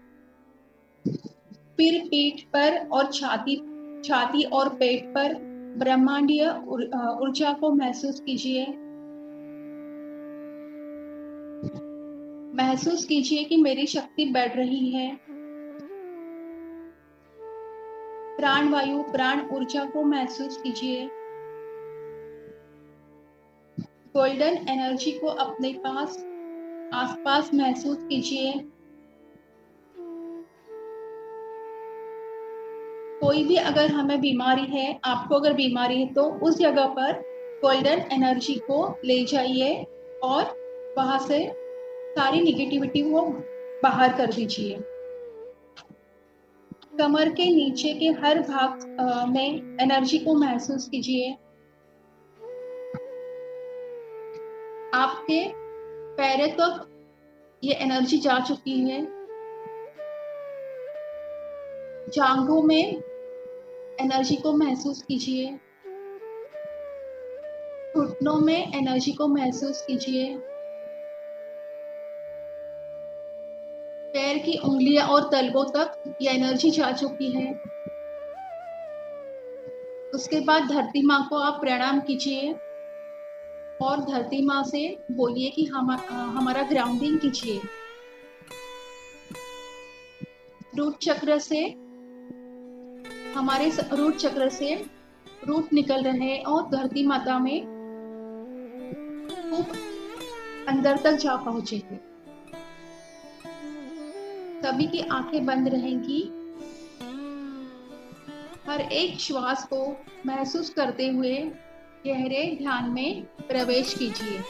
फिर पीठ पर और छाती और पेट पर ब्रह्मांडीय ऊर्जा को महसूस कीजिए। महसूस कीजिए कि मेरी शक्ति बढ़ रही है। प्राण वायु, प्राण ऊर्जा को महसूस कीजिए। गोल्डन एनर्जी को अपने आसपास महसूस कीजिए। कोई भी अगर हमें बीमारी है, आपको अगर बीमारी है तो उस जगह पर गोल्डन एनर्जी को ले जाइए और वहां से सारी निगेटिविटी को बाहर कर दीजिए। कमर के नीचे के हर भाग में एनर्जी को महसूस कीजिए। आपके पैरों तक ये एनर्जी जा चुकी है। जांघों में एनर्जी को महसूस कीजिए। घुटनों में एनर्जी को महसूस कीजिए। पैर की उंगलियां और तलवों तक ये एनर्जी जा चुकी है। उसके बाद धरती माँ को आप प्रणाम कीजिए और धरती माँ से बोलिए कि हमारा ग्राउंडिंग कीजिए। रूट चक्र से हमारे रूट चक्र से रूट निकल रहे हैं और धरती माता में खूब अंदर तक जा पहुंचेंगे। सभी की आंखें बंद रहेंगी। हर एक श्वास को महसूस करते हुए गहरे ध्यान में प्रवेश कीजिए।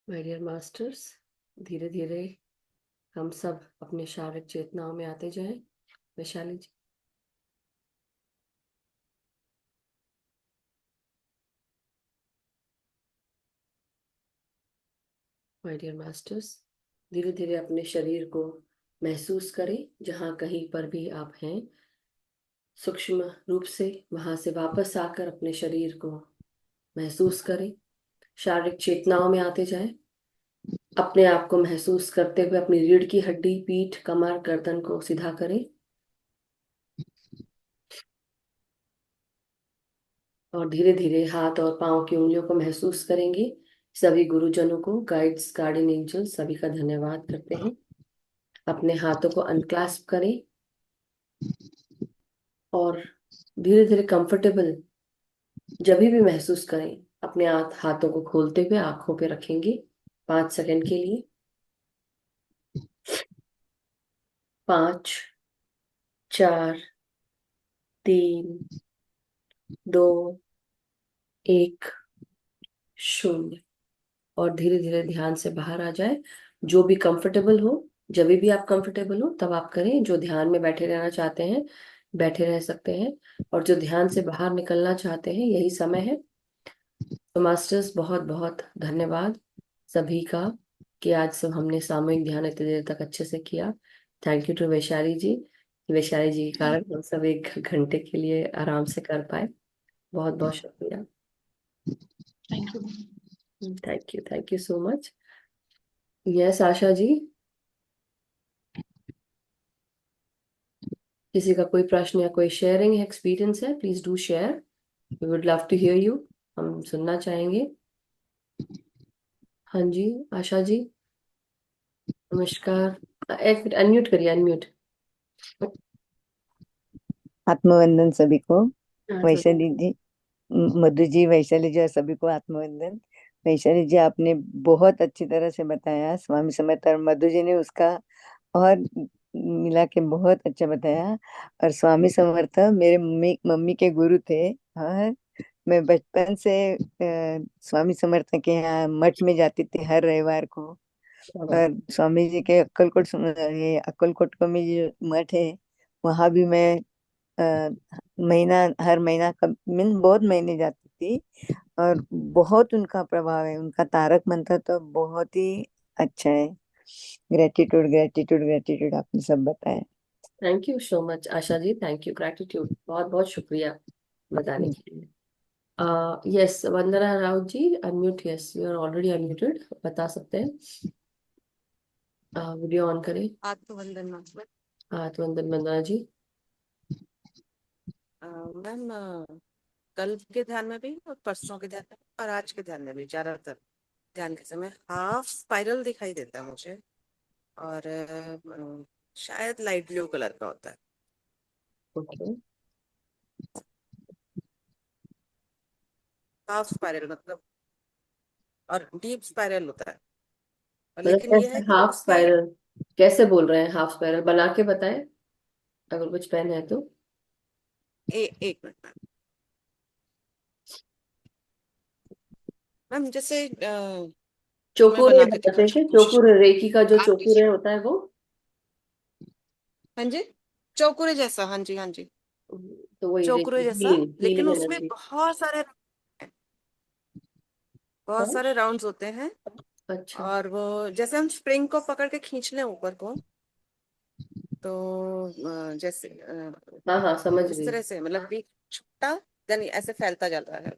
माय डियर मास्टर्स, धीरे धीरे हम सब अपने शारीरिक चेतनाओं में आते जाएं। वैशाली जी। माय डियर मास्टर्स, धीरे धीरे अपने शरीर को महसूस करें जहां कहीं पर भी आप हैं। सूक्ष्म रूप से वहां से वापस आकर अपने शरीर को महसूस करें। शारीरिक चेतनाओं में आते जाएं। अपने आप को महसूस करते हुए अपनी रीढ़ की हड्डी, पीठ, कमर, गर्दन को सीधा करें। और धीरे धीरे हाथ और पांव की उंगलियों को महसूस करेंगे। सभी गुरुजनों को, गाइड्स, गार्डियन एंजल, सभी का धन्यवाद करते हैं। अपने हाथों को अनक्लास्प करें और धीरे धीरे कंफर्टेबल जब भी महसूस करें अपने हाथों को खोलते हुए आंखों पे रखेंगे 5 सेकंड के लिए। 5, 4, 3, 2, 1, 0। और धीरे धीरे ध्यान से बाहर आ जाए। जो भी कंफर्टेबल हो, जब भी आप कंफर्टेबल हो तब आप करें। जो ध्यान में बैठे रहना चाहते हैं बैठे रह सकते हैं, और जो ध्यान से बाहर निकलना चाहते हैं यही समय है। तो मास्टर्स, बहुत बहुत धन्यवाद सभी का कि आज सब हमने सामूहिक ध्यान इतनी देर तक अच्छे से किया। थैंक यू टू वैशाली जी। वैशाली जी के कारण हम सब 1 घंटे के लिए आराम से कर पाए। बहुत बहुत शुक्रिया। Thank you. Thank you so much. Yes Asha ji, किसी का कोई प्रश्न या कोई शेयरिंग है, एक्सपीरियंस है, please do share. We would love to hear you. हम सुनना चाहेंगे। हाँ जी आशा जी, नमस्कार। एक मिनट, अनम्यूट करिए, अनम्यूट। आत्मवंदन सभी को। हाँ तो वैशाली जी, मधु जी, वैशाली जी और सभी को आत्मवंदन। वैशाली जी, आपने बहुत अच्छी तरह से बताया स्वामी समर्थ, और मधु जी ने उसका और मिला के बहुत अच्छा बताया। और स्वामी समर्थ मेरे मम्मी मम्मी के गुरु थे। हाँ, मैं बचपन से स्वामी समर्थ के यहाँ मठ में जाती थी हर रविवार को। क्या बात। और स्वामी जी के ये अक्कलकोट को में जो मठ है, वहां भी मैं अ, हर महीना मीन बहुत महीने जाती थी। और बहुत उनका प्रभाव है, उनका तारक मंत्र तो बहुत ही अच्छा है। ग्रेटिट्यूड ग्रेटिट्यूड ग्रेटिट्यूड, आपने सब बताया। Thank you so much Asha ji, thank you, gratitude, बहुत बहुत शुक्रिया बताने के लिए। Yes Vandana Raut ji, unmute. Yes you are already unmuted, बता सकते हैं। वीडियो ऑन करें। आत्मवंदन मैम। तो वंदना जी। मैम, कल के ध्यान में भी और परसों के ध्यान में और आज के ध्यान में भी ज्यादातर ध्यान के समय हाफ स्पाइरल दिखाई देता है मुझे। और शायद लाइट ब्लू कलर का होता है। ओके, हाफ स्पाइरल मतलब, और डीप स्पाइरल होता है। और मतलब लेकिन यह कैसे है कि हाफ उसके स्पाइरल? कैसे बोल रहे हैं हाफ स्पाइरल? बना के बताएं अगर कुछ पेन है तो। एक मिनट मैम। मैम जैसे मैं चोकुर बना के बताते दिखाने की हैं, कोशिश चोकुर करूँ। रेकी का जो आप चोकुर है होता है वो। हाँ जी, चौकुरे जैसा, हाँ जी हाँ जी, तो वही चौकुरे रेकी, जैसा। हीलिंग लेकिन हीलिंग उसमें एनर्जी। बहुत हाँ, सारे राउंड्स होते हैं। अच्छा। और वो जैसे हम स्प्रिंग को पकड़ के खींच लें ऊपर को, तो जैसे हाँ हाँ, समझ उस गई। तरह से, मतलब भी छोटा, यानी ऐसे फैलता जाता है।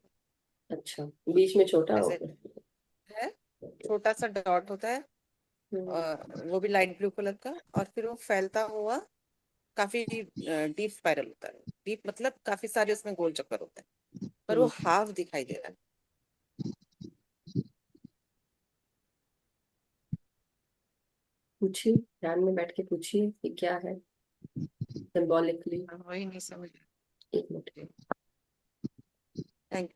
अच्छा, बीच में छोटा ऐसे होगा। है, छोटा सा डॉट होता है। हम्म, और वो भी लाइट ब्लू कलर का, और फिर वो फैलता हुआ काफी डीप स्पाइरल होता है। डीप मतलब काफी सारे उसमें गोल चक्कर होते हैं, पर वो हम्म। हाफ दिखाई दे रहा है। पूछिए, ध्यान में बैठ के पूछिए कि क्या है सिंबॉलिकली। मैं वही नहीं समझ। 1 मिनट। थैंक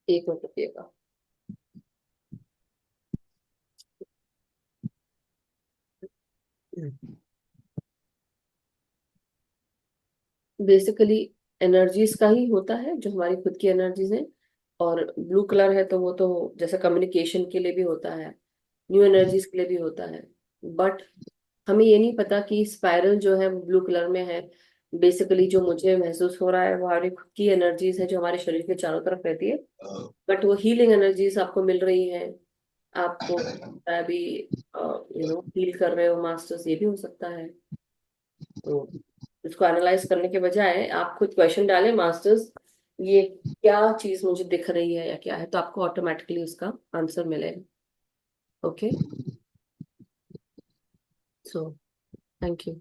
एक मिनट रुकिएगा। बेसिकली एनर्जीज का ही होता है, जो हमारी खुद की एनर्जीज हैं। और ब्लू कलर है तो वो तो जैसे कम्युनिकेशन के लिए भी होता है, न्यू एनर्जीज के लिए भी होता है। बट हमें ये नहीं पता कि स्पाइरल जो है वो ब्लू कलर में है। बेसिकली जो मुझे महसूस हो रहा है वो हमारी खुद की एनर्जीज है जो हमारे शरीर के चारों तरफ रहती है। बट वो हीलिंग एनर्जीज आपको मिल रही है, आपको अभी फील कर रहे हो मास्टर्स, ये भी हो सकता है। तो इसको एनालाइज करने के बजाय आप खुद क्वेश्चन डालें, मास्टर्स ये क्या चीज मुझे दिख रही है या क्या है, तो आपको ऑटोमेटिकली उसका आंसर मिलेगा। Okay, so thank you.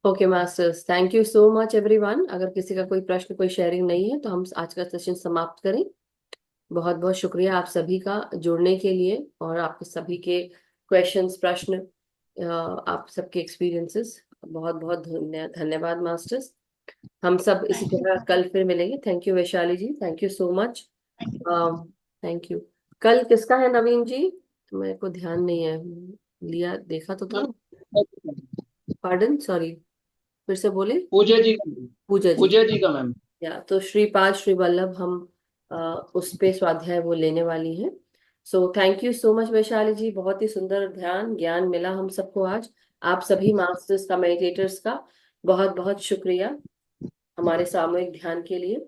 Okay masters, thank you so much everyone. अगर किसी का कोई प्रश्न, कोई शेयरिंग नहीं है तो हम आज का सेशन समाप्त करें। बहुत बहुत शुक्रिया आप सभी का जुड़ने के लिए, और आपके सभी के क्वेश्चंस, प्रश्न, आप सबके एक्सपीरियंसेस, बहुत बहुत धन्यवाद मास्टर्स। हम सब इसी थैंक यू तरह कल फिर मिलेंगे। Thank you Vaishali ji, thank you so much. Thank you. Thank you. कल किसका है नवीन जी? मेरे को ध्यान नहीं है, लिया देखा तो था। पार्डन, सॉरी, फिर से बोले। पूजा जी का। पूजा जी। पूजा जी का मैम। या तो श्रीपाद श्री वल्लभ, हम उस पे स्वाध्याय वो लेने वाली हैं। So thank you so much Vaishali ji, बहुत ही सुंदर ध्यान ज्ञान मिला हम सबको आज। आप सभी मास्टर्स का, मेडिटेटर्स का बहुत बहुत शुक्रिया हमारे सामूहिक ध्यान के लिए।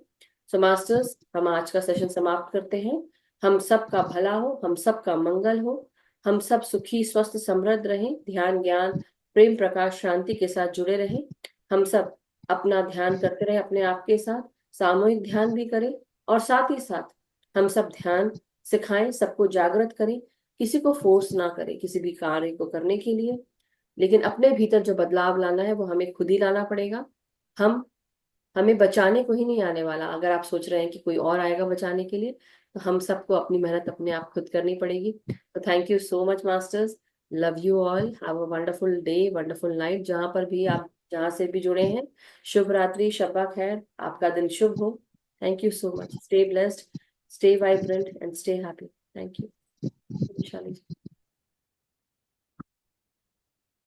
सो मास्टर्स, हम आज का सेशन समाप्त करते हैं। हम सबका भला हो, हम सबका मंगल हो, हम सब सुखी स्वस्थ समृद्ध रहें, ध्यान ज्ञान प्रेम प्रकाश शांति के साथ जुड़े रहें। हम सब अपना ध्यान करते रहें, अपने आप के साथ सामूहिक ध्यान भी करें, और साथ ही साथ हम सब ध्यान सिखाएं, सबको जागृत करें, किसी को फोर्स ना करें किसी भी कार्य को करने के लिए। लेकिन अपने भीतर जो बदलाव लाना है वो हमें खुद ही लाना पड़ेगा। हमें बचाने को ही नहीं आने वाला। अगर आप सोच रहे हैं कि कोई और आएगा बचाने के लिए, तो हम सबको अपनी मेहनत अपने आप खुद करनी पड़ेगी। तो thank you so much masters, love you all, have a wonderful day, wonderful night, जहां पर भी आप, जहां से भी जुड़े हैं। शुभ रात्रि, शब्बा खैर, आपका दिन शुभ हो। Thank you so much, stay blessed, stay vibrant and stay happy. Thank you.